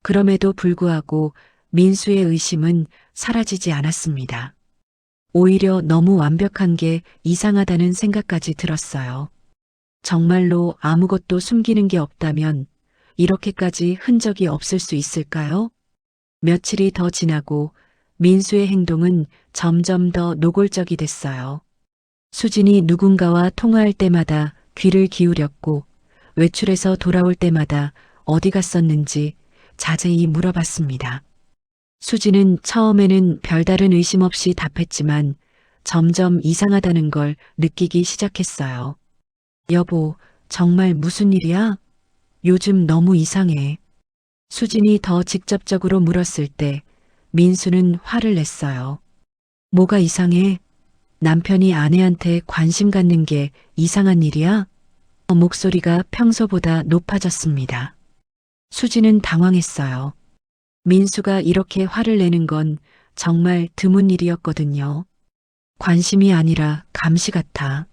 그럼에도 불구하고 민수의 의심은 사라지지 않았습니다. 오히려 너무 완벽한 게 이상하다는 생각까지 들었어요. 정말로 아무것도 숨기는 게 없다면 이렇게까지 흔적이 없을 수 있을까요? 며칠이 더 지나고 민수의 행동은 점점 더 노골적이 됐어요. 수진이 누군가와 통화할 때마다 귀를 기울였고 외출해서 돌아올 때마다 어디 갔었는지 자세히 물어봤습니다. 수진은 처음에는 별다른 의심 없이 답했지만 점점 이상하다는 걸 느끼기 시작했어요. 여보, 정말 무슨 일이야? 요즘 너무 이상해. 수진이 더 직접적으로 물었을 때 민수는 화를 냈어요. 뭐가 이상해? 남편이 아내한테 관심 갖는 게 이상한 일이야? 목소리가 평소보다 높아졌습니다. 수진은 당황했어요. 민수가 이렇게 화를 내는 건 정말 드문 일이었거든요. 관심이 아니라 감시 같아.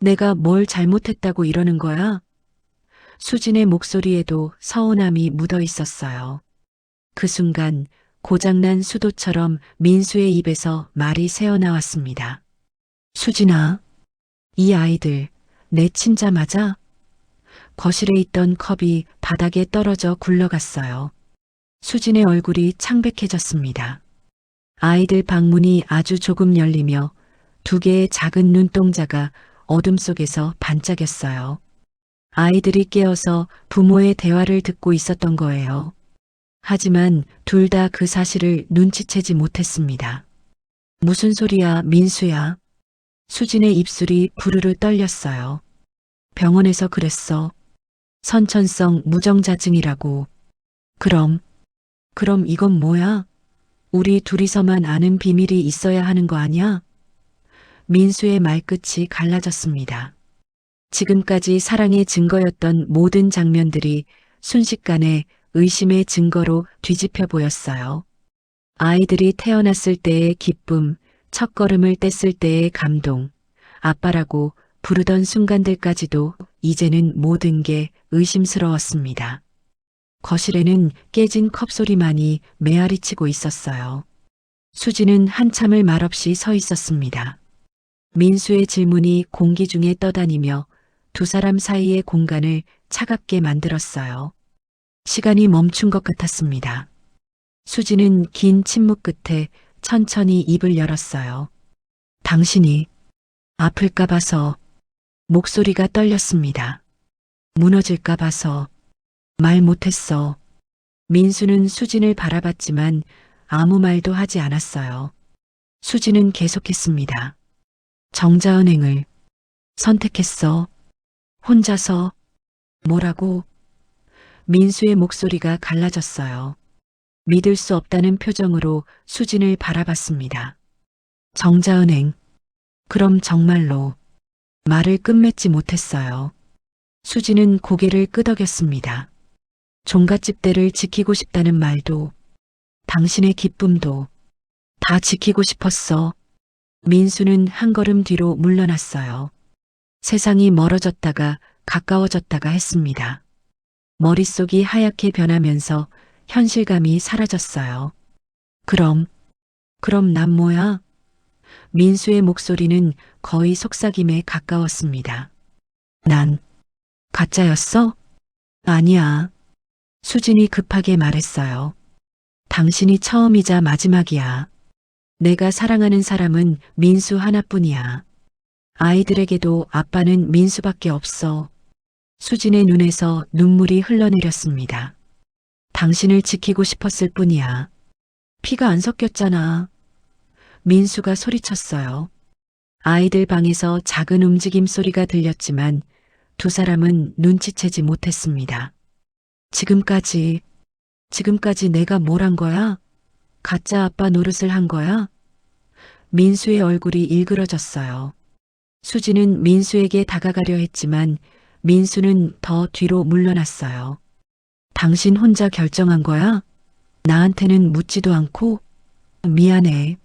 내가 뭘 잘못했다고 이러는 거야? 수진의 목소리에도 서운함이 묻어 있었어요. 그 순간 고장난 수도처럼 민수의 입에서 말이 새어나왔습니다. 수진아, 이 아이들 내 친자 맞아? 거실에 있던 컵이 바닥에 떨어져 굴러갔어요. 수진의 얼굴이 창백해졌습니다. 아이들 방문이 아주 조금 열리며 두 개의 작은 눈동자가 어둠 속에서 반짝였어요. 아이들이 깨어서 부모의 대화를 듣고 있었던 거예요. 하지만 둘 다 그 사실을 눈치채지 못했습니다. 무슨 소리야, 민수야? 수진의 입술이 부르르 떨렸어요. 병원에서 그랬어. 선천성 무정자증이라고. 그럼 이건 뭐야? 우리 둘이서만 아는 비밀이 있어야 하는 거 아니야? 민수의 말끝이 갈라졌습니다. 지금까지 사랑의 증거였던 모든 장면들이 순식간에 의심의 증거로 뒤집혀 보였어요. 아이들이 태어났을 때의 기쁨, 첫걸음을 뗐을 때의 감동, 아빠라고 부르던 순간들까지도 이제는 모든 게 의심스러웠습니다. 거실에는 깨진 컵 소리만이 메아리치고 있었어요. 수지는 한참을 말없이 서 있었습니다. 민수의 질문이 공기 중에 떠다니며 두 사람 사이의 공간을 차갑게 만들었어요. 시간이 멈춘 것 같았습니다. 수지는 긴 침묵 끝에 천천히 입을 열었어요. 당신이 아플까 봐서. 목소리가 떨렸습니다. 무너질까 봐서. 말 못했어. 민수는 수진을 바라봤지만 아무 말도 하지 않았어요. 수진은 계속했습니다. 정자은행을 선택했어. 혼자서. 뭐라고? 민수의 목소리가 갈라졌어요. 믿을 수 없다는 표정으로 수진을 바라봤습니다. 정자은행. 그럼 정말로. 말을 끝맺지 못했어요. 수진은 고개를 끄덕였습니다. 종갓집대를 지키고 싶다는 말도, 당신의 기쁨도 다 지키고 싶었어. 민수는 한 걸음 뒤로 물러났어요. 세상이 멀어졌다가 가까워졌다가 했습니다. 머릿속이 하얗게 변하면서 현실감이 사라졌어요. 그럼 난 뭐야? 민수의 목소리는 거의 속삭임에 가까웠습니다. 난 가짜였어? 아니야. 수진이 급하게 말했어요. 당신이 처음이자 마지막이야. 내가 사랑하는 사람은 민수 하나뿐이야. 아이들에게도 아빠는 민수밖에 없어. 수진의 눈에서 눈물이 흘러내렸습니다. 당신을 지키고 싶었을 뿐이야. 피가 안 섞였잖아. 민수가 소리쳤어요. 아이들 방에서 작은 움직임 소리가 들렸지만 두 사람은 눈치채지 못했습니다. 지금까지 내가 뭘 한 거야? 가짜 아빠 노릇을 한 거야? 민수의 얼굴이 일그러졌어요. 수지는 민수에게 다가가려 했지만 민수는 더 뒤로 물러났어요. 당신 혼자 결정한 거야? 나한테는 묻지도 않고? 미안해.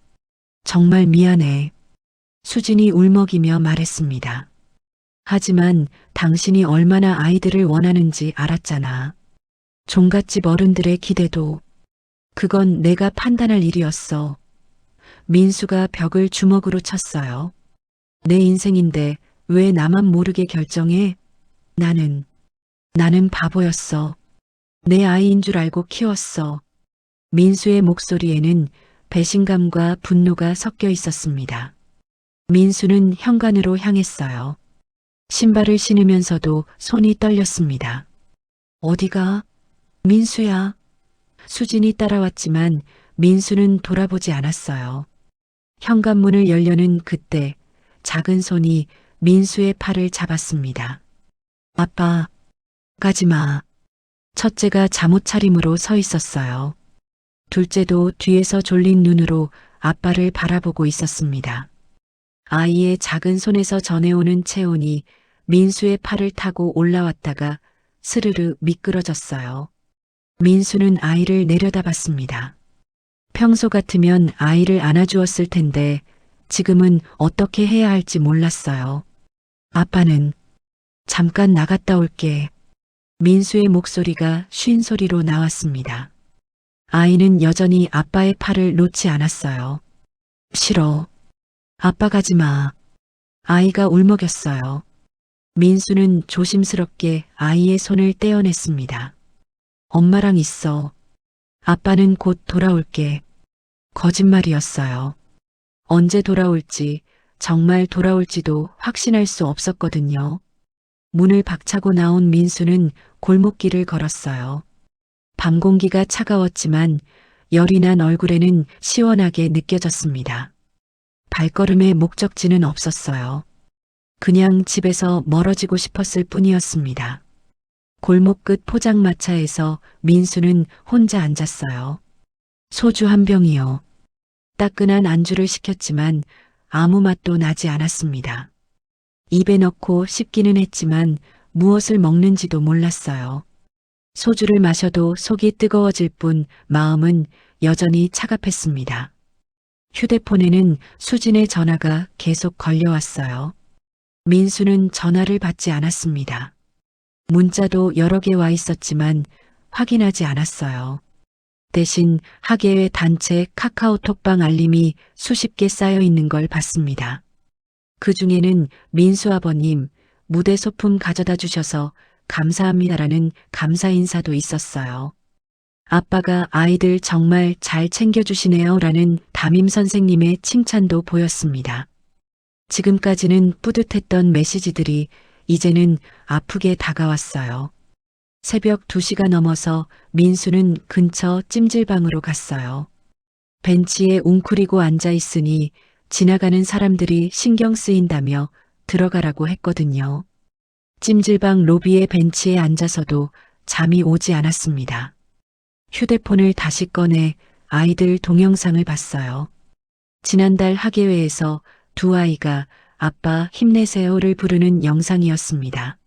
정말 미안해. 수진이 울먹이며 말했습니다. 하지만 당신이 얼마나 아이들을 원하는지 알았잖아. 종갓집 어른들의 기대도. 그건 내가 판단할 일이었어. 민수가 벽을 주먹으로 쳤어요. 내 인생인데 왜 나만 모르게 결정해? 나는 바보였어. 내 아이인 줄 알고 키웠어. 민수의 목소리에는 배신감과 분노가 섞여 있었습니다. 민수는 현관으로 향했어요. 신발을 신으면서도 손이 떨렸습니다. 어디가? 민수야. 수진이 따라왔지만 민수는 돌아보지 않았어요. 현관문을 열려는 그때 작은 손이 민수의 팔을 잡았습니다. 아빠, 가지 마. 첫째가 잠옷 차림으로 서 있었어요. 둘째도 뒤에서 졸린 눈으로 아빠를 바라보고 있었습니다. 아이의 작은 손에서 전해오는 체온이 민수의 팔을 타고 올라왔다가 스르르 미끄러졌어요. 민수는 아이를 내려다봤습니다. 평소 같으면 아이를 안아주었을 텐데 지금은 어떻게 해야 할지 몰랐어요. 아빠는 잠깐 나갔다 올게. 민수의 목소리가 쉰 소리로 나왔습니다. 아이는 여전히 아빠의 팔을 놓지 않았어요. 싫어. 아빠 가지 마. 아이가 울먹였어요. 민수는 조심스럽게 아이의 손을 떼어냈습니다. 엄마랑 있어. 아빠는 곧 돌아올게. 거짓말이었어요. 언제 돌아올지, 정말 돌아올지도 확신할 수 없었거든요. 문을 박차고 나온 민수는 골목길을 걸었어요. 밤 공기가 차가웠지만 열이 난 얼굴에는 시원하게 느껴졌습니다. 발걸음에 목적지는 없었어요. 그냥 집에서 멀어지고 싶었을 뿐이었습니다. 골목 끝 포장마차에서 민수는 혼자 앉았어요. 소주 한 병이요. 따끈한 안주를 시켰지만 아무 맛도 나지 않았습니다. 입에 넣고 씹기는 했지만 무엇을 먹는지도 몰랐어요. 소주를 마셔도 속이 뜨거워질 뿐 마음은 여전히 차갑했습니다. 휴대폰에는 수진의 전화가 계속 걸려왔어요. 민수는 전화를 받지 않았습니다. 문자도 여러 개 와 있었지만 확인하지 않았어요. 대신 학예회 단체 카카오톡방 알림이 수십 개 쌓여 있는 걸 봤습니다. 그 중에는 민수 아버님, 무대 소품 가져다 주셔서 감사합니다라는 감사 인사도 있었어요. 아빠가 아이들 정말 잘 챙겨주시네요 라는 담임 선생님의 칭찬도 보였습니다. 지금까지는 뿌듯했던 메시지들이 이제는 아프게 다가왔어요. 새벽 2시가 넘어서 민수는 근처 찜질방으로 갔어요. 벤치에 웅크리고 앉아 있으니 지나가는 사람들이 신경 쓰인다며 들어가라고 했거든요. 찜질방 로비의 벤치에 앉아서도 잠이 오지 않았습니다. 휴대폰을 다시 꺼내 아이들 동영상을 봤어요. 지난달 학예회에서 두 아이가 아빠 힘내세요를 부르는 영상이었습니다.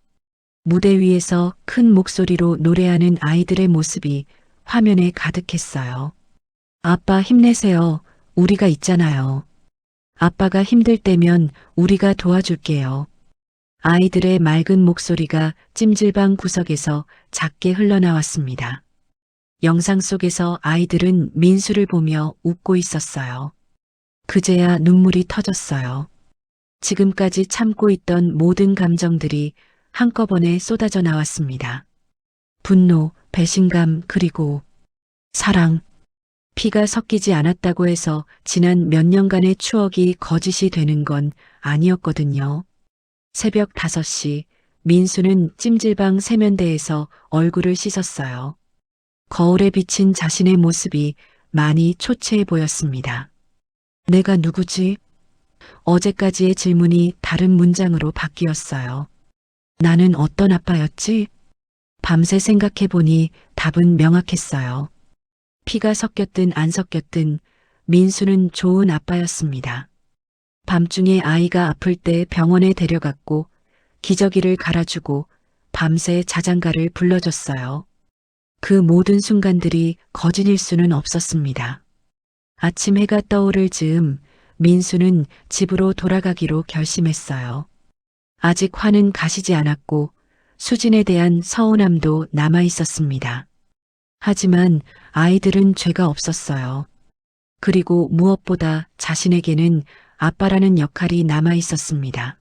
무대 위에서 큰 목소리로 노래하는 아이들의 모습이 화면에 가득했어요. 아빠 힘내세요. 우리가 있잖아요. 아빠가 힘들 때면 우리가 도와줄게요. 아이들의 맑은 목소리가 찜질방 구석에서 작게 흘러나왔습니다. 영상 속에서 아이들은 민수를 보며 웃고 있었어요. 그제야 눈물이 터졌어요. 지금까지 참고 있던 모든 감정들이 한꺼번에 쏟아져 나왔습니다. 분노, 배신감, 그리고 사랑. 피가 섞이지 않았다고 해서 지난 몇 년간의 추억이 거짓이 되는 건 아니었거든요. 새벽 5시, 민수는 찜질방 세면대에서 얼굴을 씻었어요. 거울에 비친 자신의 모습이 많이 초췌해 보였습니다. 내가 누구지? 어제까지의 질문이 다른 문장으로 바뀌었어요. 나는 어떤 아빠였지? 밤새 생각해보니 답은 명확했어요. 피가 섞였든 안 섞였든 민수는 좋은 아빠였습니다. 밤중에 아이가 아플 때 병원에 데려갔고 기저귀를 갈아주고 밤새 자장가를 불러줬어요. 그 모든 순간들이 거짓일 수는 없었습니다. 아침 해가 떠오를 즈음 민수는 집으로 돌아가기로 결심했어요. 아직 화는 가시지 않았고 수진에 대한 서운함도 남아 있었습니다. 하지만 아이들은 죄가 없었어요. 그리고 무엇보다 자신에게는 아빠라는 역할이 남아 있었습니다.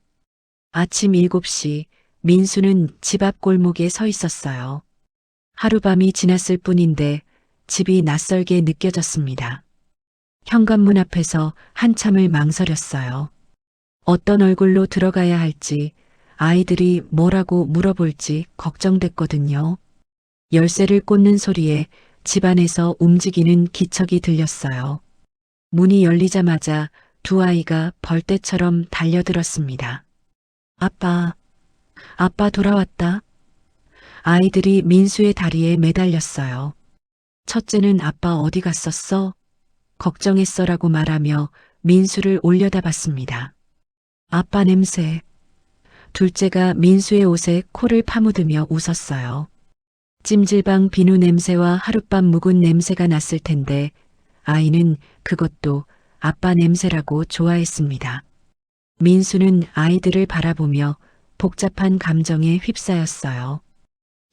아침 7시 민수는 집 앞 골목에 서 있었어요. 하룻밤이 지났을 뿐인데 집이 낯설게 느껴졌습니다. 현관문 앞에서 한참을 망설였어요. 어떤 얼굴로 들어가야 할지, 아이들이 뭐라고 물어볼지 걱정됐거든요. 열쇠를 꽂는 소리에 집안에서 움직이는 기척이 들렸어요. 문이 열리자마자 두 아이가 벌떼처럼 달려들었습니다. 아빠, 아빠 돌아왔다. 아이들이 민수의 다리에 매달렸어요. 첫째는 아빠 어디 갔었어? 걱정했어라고 말하며 민수를 올려다봤습니다. 아빠 냄새. 둘째가 민수의 옷에 코를 파묻으며 웃었어요. 찜질방 비누 냄새와 하룻밤 묵은 냄새가 났을 텐데 아이는 그것도 아빠 냄새라고 좋아했습니다. 민수는 아이들을 바라보며 복잡한 감정에 휩싸였어요.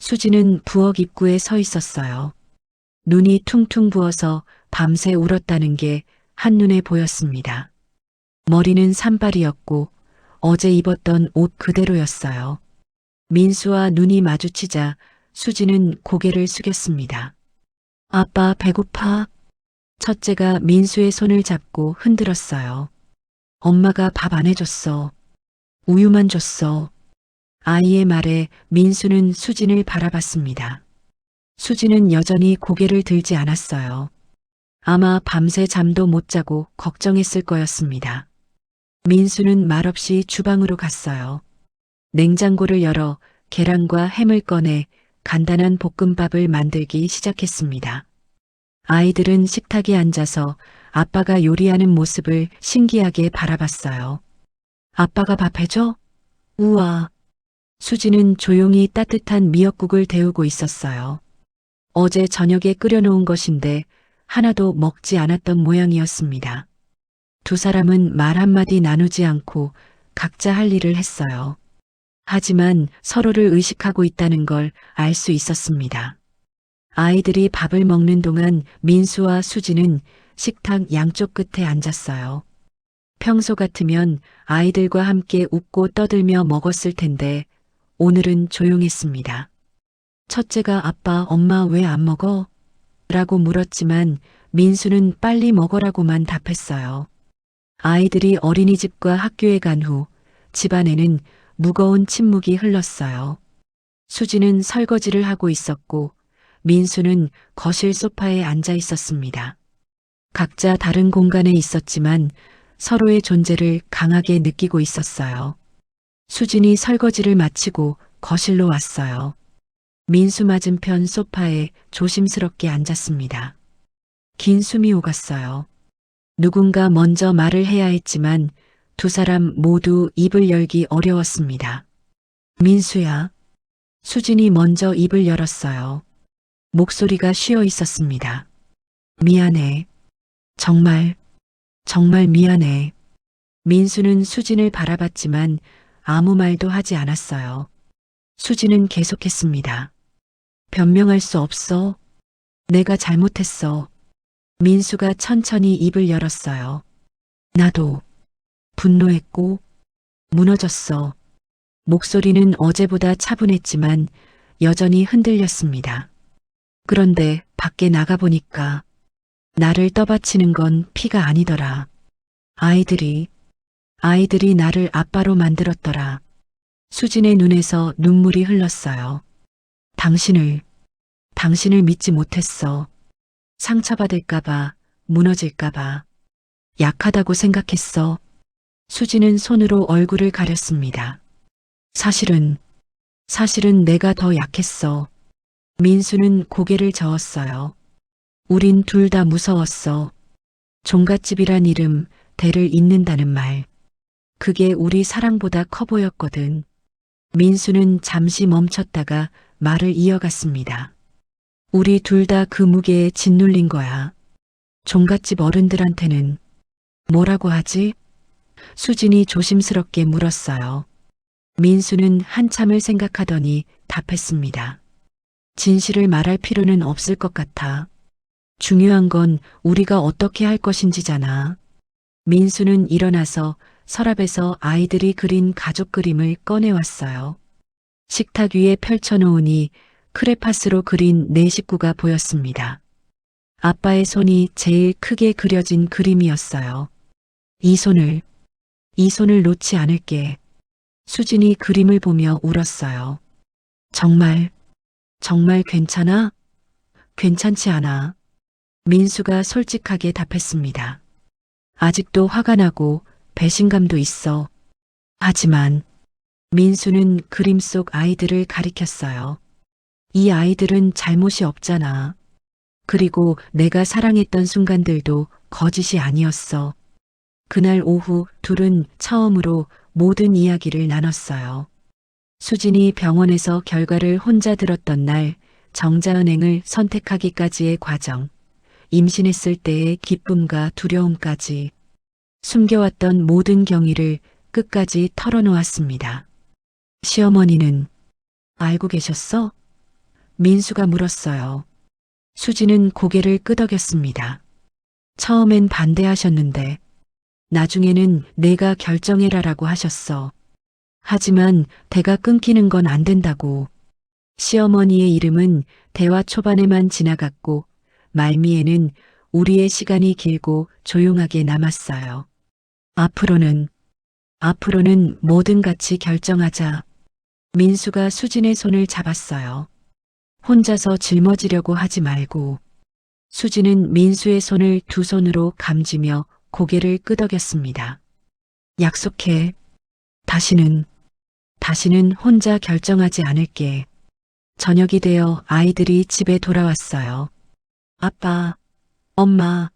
수지는 부엌 입구에 서 있었어요. 눈이 퉁퉁 부어서 밤새 울었다는 게 한눈에 보였습니다. 머리는 산발이었고 어제 입었던 옷 그대로였어요. 민수와 눈이 마주치자 수지는 고개를 숙였습니다. 아빠 배고파? 첫째가 민수의 손을 잡고 흔들었어요. 엄마가 밥 안 해줬어. 우유만 줬어. 아이의 말에 민수는 수진을 바라봤습니다. 수진은 여전히 고개를 들지 않았어요. 아마 밤새 잠도 못 자고 걱정했을 거였습니다. 민수는 말없이 주방으로 갔어요. 냉장고를 열어 계란과 햄을 꺼내 간단한 볶음밥을 만들기 시작했습니다. 아이들은 식탁에 앉아서 아빠가 요리하는 모습을 신기하게 바라봤어요. 아빠가 밥 해줘? 우와. 수지는 조용히 따뜻한 미역국을 데우고 있었어요. 어제 저녁에 끓여놓은 것인데 하나도 먹지 않았던 모양이었습니다. 두 사람은 말 한마디 나누지 않고 각자 할 일을 했어요. 하지만 서로를 의식하고 있다는 걸 알 수 있었습니다. 아이들이 밥을 먹는 동안 민수와 수지는 식탁 양쪽 끝에 앉았어요. 평소 같으면 아이들과 함께 웃고 떠들며 먹었을 텐데 오늘은 조용했습니다. 첫째가 아빠, 엄마 왜 안 먹어? 라고 물었지만 민수는 빨리 먹으라고만 답했어요. 아이들이 어린이집과 학교에 간 후 집안에는 무거운 침묵이 흘렀어요. 수지는 설거지를 하고 있었고 민수는 거실 소파에 앉아 있었습니다. 각자 다른 공간에 있었지만 서로의 존재를 강하게 느끼고 있었어요. 수진이 설거지를 마치고 거실로 왔어요. 민수 맞은편 소파에 조심스럽게 앉았습니다. 긴 숨이 오갔어요. 누군가 먼저 말을 해야 했지만 두 사람 모두 입을 열기 어려웠습니다. 민수야. 수진이 먼저 입을 열었어요. 목소리가 쉬어 있었습니다. 미안해. 정말 미안해. 민수는 수진을 바라봤지만 아무 말도 하지 않았어요. 수지는 계속했습니다. 변명할 수 없어. 내가 잘못했어. 민수가 천천히 입을 열었어요. 나도 분노했고 무너졌어. 목소리는 어제보다 차분했지만 여전히 흔들렸습니다. 그런데 밖에 나가보니까 나를 떠받치는 건 피가 아니더라. 아이들이 나를 아빠로 만들었더라. 수진의 눈에서 눈물이 흘렀어요. 당신을 믿지 못했어. 상처받을까봐, 무너질까봐. 약하다고 생각했어. 수진은 손으로 얼굴을 가렸습니다. 사실은 내가 더 약했어. 민수는 고개를 저었어요. 우린 둘 다 무서웠어. 종갓집이란 이름, 대를 잇는다는 말. 그게 우리 사랑보다 커 보였거든. 민수는 잠시 멈췄다가 말을 이어갔습니다. 우리 둘 다 그 무게에 짓눌린 거야. 종갓집 어른들한테는 뭐라고 하지? 수진이 조심스럽게 물었어요. 민수는 한참을 생각하더니 답했습니다. 진실을 말할 필요는 없을 것 같아. 중요한 건 우리가 어떻게 할 것인지잖아. 민수는 일어나서 서랍에서 아이들이 그린 가족 그림을 꺼내왔어요. 식탁 위에 펼쳐놓으니 크레파스로 그린 네 식구가 보였습니다. 아빠의 손이 제일 크게 그려진 그림이었어요. 이 손을 놓지 않을게. 수진이 그림을 보며 울었어요. 정말 괜찮아? 괜찮지 않아. 민수가 솔직하게 답했습니다. 아직도 화가 나고 배신감도 있어. 하지만 민수는 그림 속 아이들을 가리켰어요. 이 아이들은 잘못이 없잖아. 그리고 내가 사랑했던 순간들도 거짓이 아니었어. 그날 오후 둘은 처음으로 모든 이야기를 나눴어요. 수진이 병원에서 결과를 혼자 들었던 날, 정자은행을 선택하기까지의 과정, 임신했을 때의 기쁨과 두려움까지 숨겨왔던 모든 경위를 끝까지 털어놓았습니다. 시어머니는 알고 계셨어? 민수가 물었어요. 수지는 고개를 끄덕였습니다. 처음엔 반대하셨는데 나중에는 내가 결정해라라고 하셨어. 하지만 대가 끊기는 건 안 된다고. 시어머니의 이름은 대화 초반에만 지나갔고 말미에는 우리의 시간이 길고 조용하게 남았어요. 앞으로는 뭐든 같이 결정하자. 민수가 수진의 손을 잡았어요. 혼자서 짊어지려고 하지 말고. 수진은 민수의 손을 두 손으로 감지며 고개를 끄덕였습니다. 약속해. 다시는 혼자 결정하지 않을게. 저녁이 되어 아이들이 집에 돌아왔어요. 아빠, 엄마.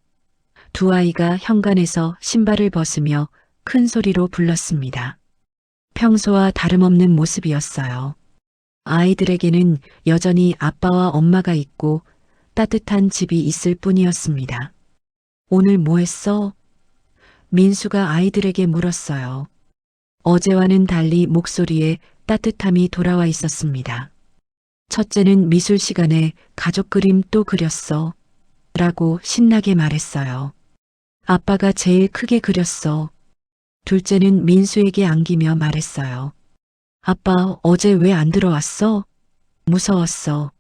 두 아이가 현관에서 신발을 벗으며 큰 소리로 불렀습니다. 평소와 다름없는 모습이었어요. 아이들에게는 여전히 아빠와 엄마가 있고 따뜻한 집이 있을 뿐이었습니다. 오늘 뭐 했어? 민수가 아이들에게 물었어요. 어제와는 달리 목소리에 따뜻함이 돌아와 있었습니다. 첫째는 미술 시간에 가족 그림 또 그렸어. 라고 신나게 말했어요. 아빠가 제일 크게 그렸어. 둘째는 민수에게 안기며 말했어요. 아빠 어제 왜 안 들어왔어? 무서웠어.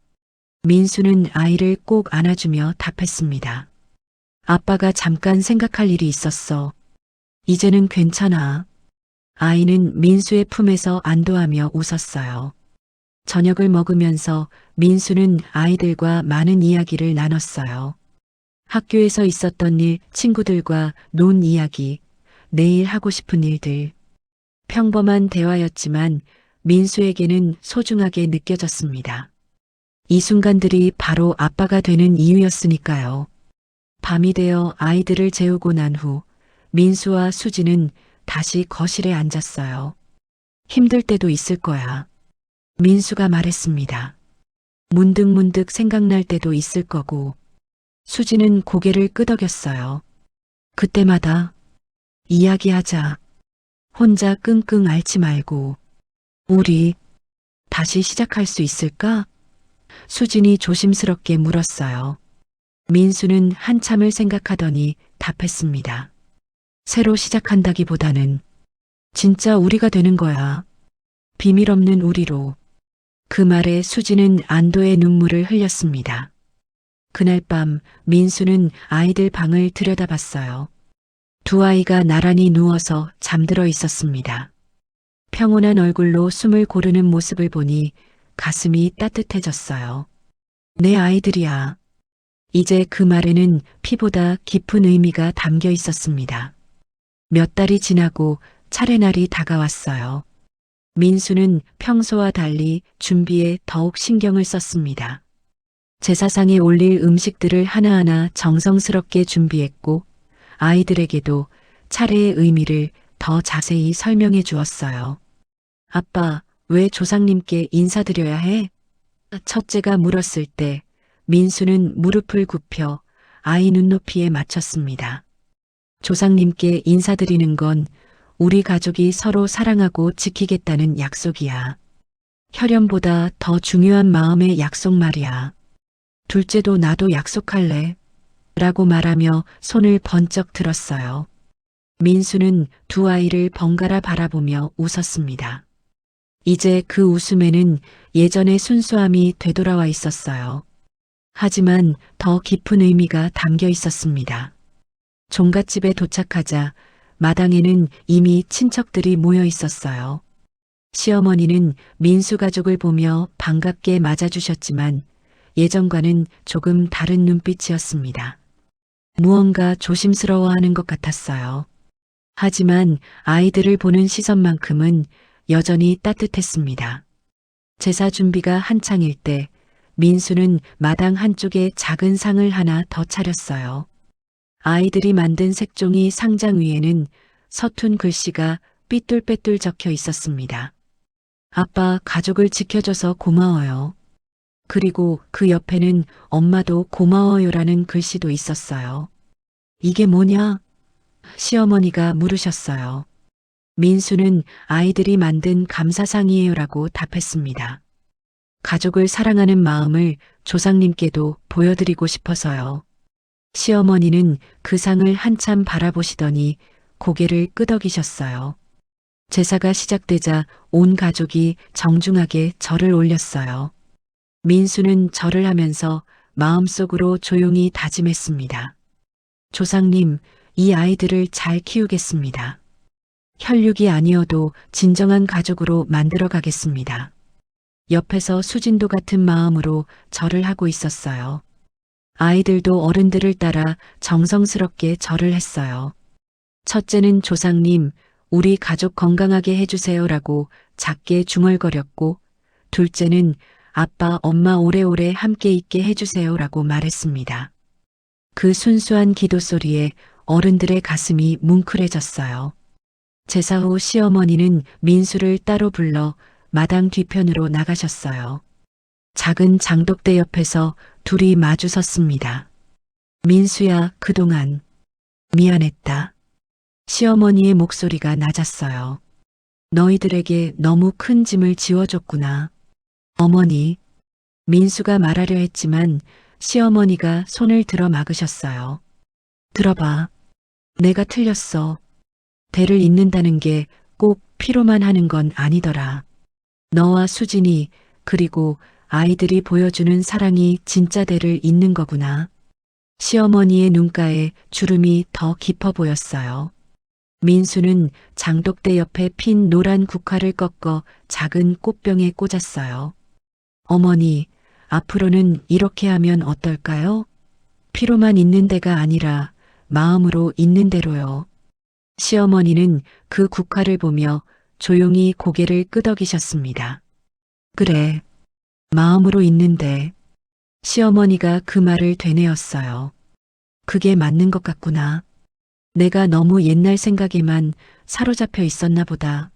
민수는 아이를 꼭 안아주며 답했습니다. 아빠가 잠깐 생각할 일이 있었어. 이제는 괜찮아. 아이는 민수의 품에서 안도하며 웃었어요. 저녁을 먹으면서 민수는 아이들과 많은 이야기를 나눴어요. 학교에서 있었던 일, 친구들과 논 이야기, 내일 하고 싶은 일들. 평범한 대화였지만 민수에게는 소중하게 느껴졌습니다. 이 순간들이 바로 아빠가 되는 이유였으니까요. 밤이 되어 아이들을 재우고 난 후 민수와 수지는 다시 거실에 앉았어요. 힘들 때도 있을 거야. 민수가 말했습니다. 문득문득 생각날 때도 있을 거고. 수지는 고개를 끄덕였어요. 그때마다 이야기하자. 혼자 끙끙 앓지 말고 우리 다시 시작할 수 있을까? 수진이 조심스럽게 물었어요. 민수는 한참을 생각하더니 답했습니다. 새로 시작한다기보다는 진짜 우리가 되는 거야. 비밀 없는 우리로. 그 말에 수지는 안도의 눈물을 흘렸습니다. 그날 밤 민수는 아이들 방을 들여다봤어요. 두 아이가 나란히 누워서 잠들어 있었습니다. 평온한 얼굴로 숨을 고르는 모습을 보니 가슴이 따뜻해졌어요. 내 아이들이야. 이제 그 말에는 피보다 깊은 의미가 담겨 있었습니다. 몇 달이 지나고 차례날이 다가왔어요. 민수는 평소와 달리 준비에 더욱 신경을 썼습니다. 제사상에 올릴 음식들을 하나하나 정성스럽게 준비했고 아이들에게도 차례의 의미를 더 자세히 설명해 주었어요. 아빠, 왜 조상님께 인사드려야 해? 첫째가 물었을 때 민수는 무릎을 굽혀 아이 눈높이에 맞췄습니다. 조상님께 인사드리는 건 우리 가족이 서로 사랑하고 지키겠다는 약속이야. 혈연보다 더 중요한 마음의 약속 말이야. 둘째도 나도 약속할래. 라고 말하며 손을 번쩍 들었어요. 민수는 두 아이를 번갈아 바라보며 웃었습니다. 이제 그 웃음에는 예전의 순수함이 되돌아와 있었어요. 하지만 더 깊은 의미가 담겨 있었습니다. 종갓집에 도착하자 마당에는 이미 친척들이 모여 있었어요. 시어머니는 민수 가족을 보며 반갑게 맞아주셨지만 예전과는 조금 다른 눈빛이었습니다. 무언가 조심스러워하는 것 같았어요. 하지만 아이들을 보는 시선만큼은 여전히 따뜻했습니다. 제사 준비가 한창일 때 민수는 마당 한쪽에 작은 상을 하나 더 차렸어요. 아이들이 만든 색종이 상장 위에는 서툰 글씨가 삐뚤빼뚤 적혀 있었습니다. 아빠 가족을 지켜줘서 고마워요. 그리고 그 옆에는 엄마도 고마워요라는 글씨도 있었어요. 이게 뭐냐? 시어머니가 물으셨어요. 민수는 아이들이 만든 감사상이에요라고 답했습니다. 가족을 사랑하는 마음을 조상님께도 보여드리고 싶어서요. 시어머니는 그 상을 한참 바라보시더니 고개를 끄덕이셨어요. 제사가 시작되자 온 가족이 정중하게 절을 올렸어요. 민수는 절을 하면서 마음속으로 조용히 다짐했습니다. 조상님, 이 아이들을 잘 키우겠습니다. 혈육이 아니어도 진정한 가족으로 만들어 가겠습니다. 옆에서 수진도 같은 마음으로 절을 하고 있었어요. 아이들도 어른들을 따라 정성스럽게 절을 했어요. 첫째는 조상님, 우리 가족 건강하게 해주세요라고 작게 중얼거렸고, 둘째는 아빠, 엄마 오래오래 함께 있게 해주세요라고 말했습니다. 그 순수한 기도 소리에 어른들의 가슴이 뭉클해졌어요. 제사 후 시어머니는 민수를 따로 불러 마당 뒤편으로 나가셨어요. 작은 장독대 옆에서 둘이 마주 섰습니다. 민수야, 그동안 미안했다. 시어머니의 목소리가 낮았어요. 너희들에게 너무 큰 짐을 지워줬구나. 어머니, 민수가 말하려 했지만 시어머니가 손을 들어 막으셨어요. 들어봐. 내가 틀렸어. 대를 잇는다는 게 꼭 피로만 하는 건 아니더라. 너와 수진이 그리고 아이들이 보여주는 사랑이 진짜 대를 잇는 거구나. 시어머니의 눈가에 주름이 더 깊어 보였어요. 민수는 장독대 옆에 핀 노란 국화를 꺾어 작은 꽃병에 꽂았어요. 어머니, 앞으로는 이렇게 하면 어떨까요? 피로만 있는 데가 아니라 마음으로 있는 대로요. 시어머니는 그 국화를 보며 조용히 고개를 끄덕이셨습니다. 그래, 마음으로 있는데. 시어머니가 그 말을 되뇌었어요. 그게 맞는 것 같구나. 내가 너무 옛날 생각에만 사로잡혀 있었나 보다.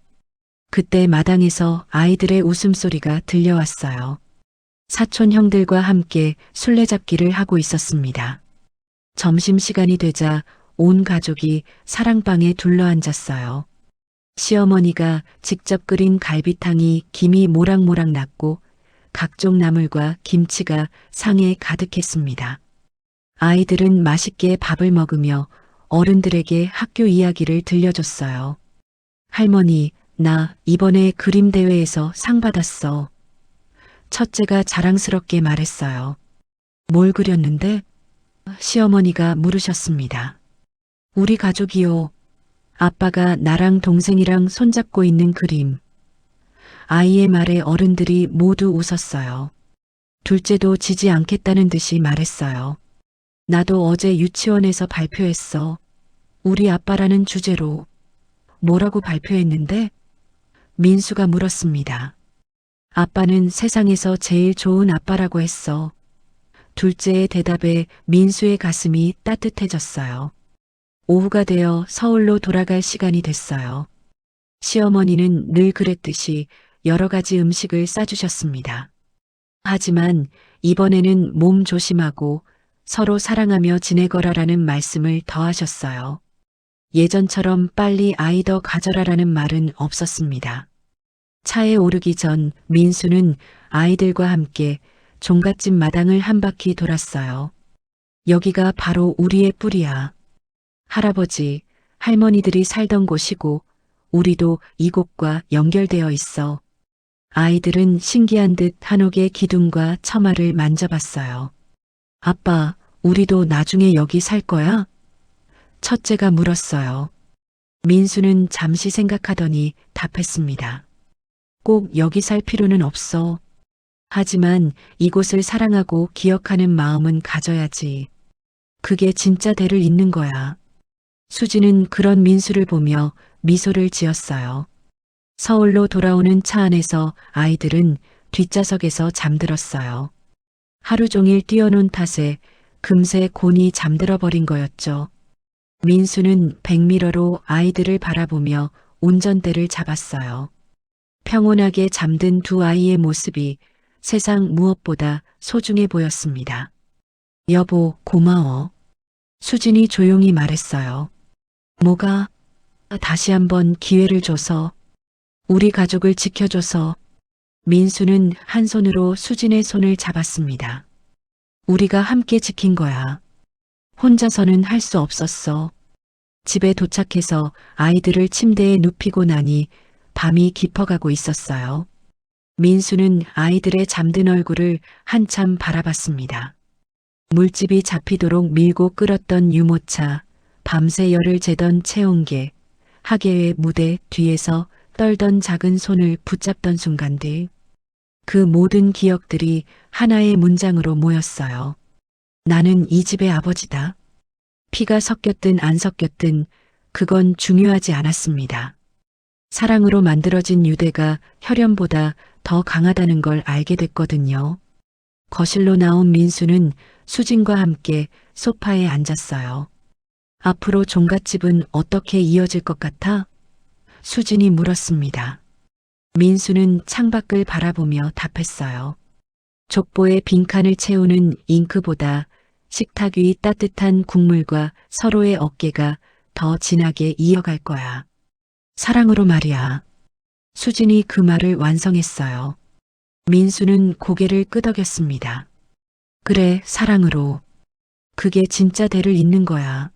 그때 마당에서 아이들의 웃음소리가 들려왔어요. 사촌 형들과 함께 술래잡기를 하고 있었습니다. 점심시간이 되자 온 가족이 사랑방에 둘러앉았어요. 시어머니가 직접 끓인 갈비탕이 김이 모락모락 났고 각종 나물과 김치가 상에 가득했습니다. 아이들은 맛있게 밥을 먹으며 어른들에게 학교 이야기를 들려줬어요. 할머니, 나 이번에 그림 대회에서 상 받았어. 첫째가 자랑스럽게 말했어요. 뭘 그렸는데? 시어머니가 물으셨습니다. 우리 가족이요. 아빠가 나랑 동생이랑 손잡고 있는 그림. 아이의 말에 어른들이 모두 웃었어요. 둘째도 지지 않겠다는 듯이 말했어요. 나도 어제 유치원에서 발표했어. 우리 아빠라는 주제로. 뭐라고 발표했는데? 민수가 물었습니다. 아빠는 세상에서 제일 좋은 아빠라고 했어. 둘째의 대답에 민수의 가슴이 따뜻해졌어요. 오후가 되어 서울로 돌아갈 시간이 됐어요. 시어머니는 늘 그랬듯이 여러 가지 음식을 싸주셨습니다. 하지만 이번에는 몸 조심하고 서로 사랑하며 지내거라라는 말씀을 더하셨어요. 예전처럼 빨리 아이 더 가져라라는 말은 없었습니다. 차에 오르기 전 민수는 아이들과 함께 종갓집 마당을 한 바퀴 돌았어요. 여기가 바로 우리의 뿌리야. 할아버지, 할머니들이 살던 곳이고 우리도 이곳과 연결되어 있어. 아이들은 신기한 듯 한옥의 기둥과 처마를 만져봤어요. 아빠, 우리도 나중에 여기 살 거야? 첫째가 물었어요. 민수는 잠시 생각하더니 답했습니다. 꼭 여기 살 필요는 없어. 하지만 이곳을 사랑하고 기억하는 마음은 가져야지. 그게 진짜 대를 잇는 거야. 수지는 그런 민수를 보며 미소를 지었어요. 서울로 돌아오는 차 안에서 아이들은 뒷좌석에서 잠들었어요. 하루 종일 뛰어논 탓에 금세 곤히 잠들어 버린 거였죠. 민수는 백미러로 아이들을 바라보며 운전대를 잡았어요. 평온하게 잠든 두 아이의 모습이 세상 무엇보다 소중해 보였습니다. 여보, 고마워. 수진이 조용히 말했어요. 뭐가? 다시 한번 기회를 줘서, 우리 가족을 지켜줘서. 민수는 한 손으로 수진의 손을 잡았습니다. 우리가 함께 지킨 거야. 혼자서는 할 수 없었어. 집에 도착해서 아이들을 침대에 눕히고 나니 밤이 깊어가고 있었어요. 민수는 아이들의 잠든 얼굴을 한참 바라봤습니다. 물집이 잡히도록 밀고 끓었던 유모차, 밤새 열을 재던 체온계, 하계회 무대 뒤에서 떨던 작은 손을 붙잡던 순간들. 그 모든 기억들이 하나의 문장으로 모였어요. 나는 이 집의 아버지다. 피가 섞였든 안 섞였든 그건 중요하지 않았습니다. 사랑으로 만들어진 유대가 혈연보다 더 강하다는 걸 알게 됐거든요. 거실로 나온 민수는 수진과 함께 소파에 앉았어요. 앞으로 종갓집은 어떻게 이어질 것 같아? 수진이 물었습니다. 민수는 창밖을 바라보며 답했어요. 족보에 빈칸을 채우는 잉크보다 식탁 위 따뜻한 국물과 서로의 어깨가 더 진하게 이어갈 거야. 사랑으로 말이야. 수진이 그 말을 완성했어요. 민수는 고개를 끄덕였습니다. 그래, 사랑으로. 그게 진짜 대를 잇는 거야.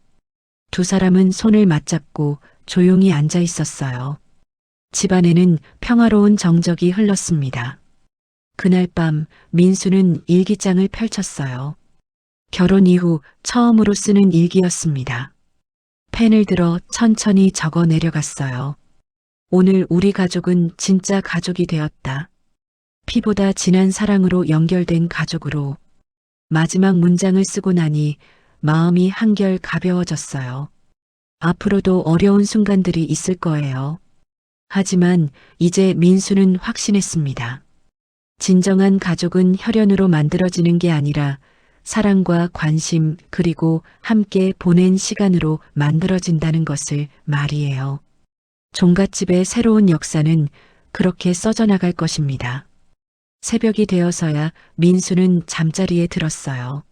두 사람은 손을 맞잡고 조용히 앉아 있었어요. 집안에는 평화로운 정적이 흘렀습니다. 그날 밤 민수는 일기장을 펼쳤어요. 결혼 이후 처음으로 쓰는 일기였습니다. 펜을 들어 천천히 적어 내려갔어요. 오늘 우리 가족은 진짜 가족이 되었다. 피보다 진한 사랑으로 연결된 가족으로. 마지막 문장을 쓰고 나니 마음이 한결 가벼워졌어요. 앞으로도 어려운 순간들이 있을 거예요. 하지만 이제 민수는 확신했습니다. 진정한 가족은 혈연으로 만들어지는 게 아니라 사랑과 관심 그리고 함께 보낸 시간으로 만들어진다는 것을 말이에요. 종갓집의 새로운 역사는 그렇게 써져 나갈 것입니다. 새벽이 되어서야 민수는 잠자리에 들었어요.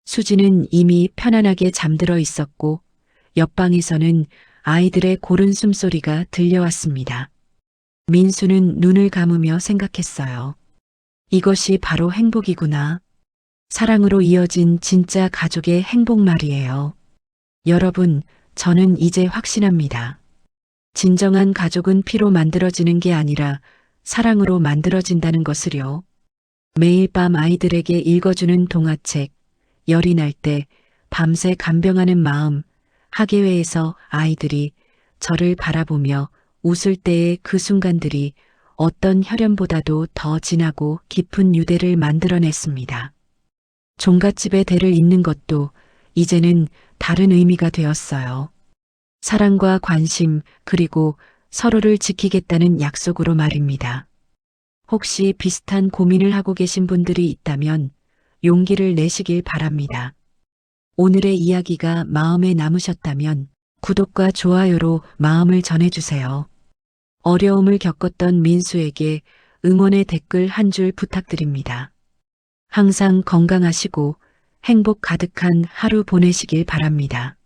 수지는 이미 편안하게 잠들어 있었고 옆방에서는 아이들의 고른 숨소리가 들려왔습니다. 민수는 눈을 감으며 생각했어요. 이것이 바로 행복이구나. 사랑으로 이어진 진짜 가족의 행복 말이에요. 여러분, 저는 이제 확신합니다. 진정한 가족은 피로 만들어지는 게 아니라 사랑으로 만들어진다는 것을요. 매일 밤 아이들에게 읽어주는 동화책, 열이 날 때 밤새 간병하는 마음, 학예회에서 아이들이 저를 바라보며 웃을 때의 그 순간들이 어떤 혈연보다도 더 진하고 깊은 유대를 만들어냈습니다. 종갓집의 대를 잇는 것도 이제는 다른 의미가 되었어요. 사랑과 관심 그리고 서로를 지키겠다는 약속으로 말입니다. 혹시 비슷한 고민을 하고 계신 분들이 있다면 용기를 내시길 바랍니다. 오늘의 이야기가 마음에 남으셨다면 구독과 좋아요로 마음을 전해주세요. 어려움을 겪었던 민수에게 응원의 댓글 한 줄 부탁드립니다. 항상 건강하시고 행복 가득한 하루 보내시길 바랍니다.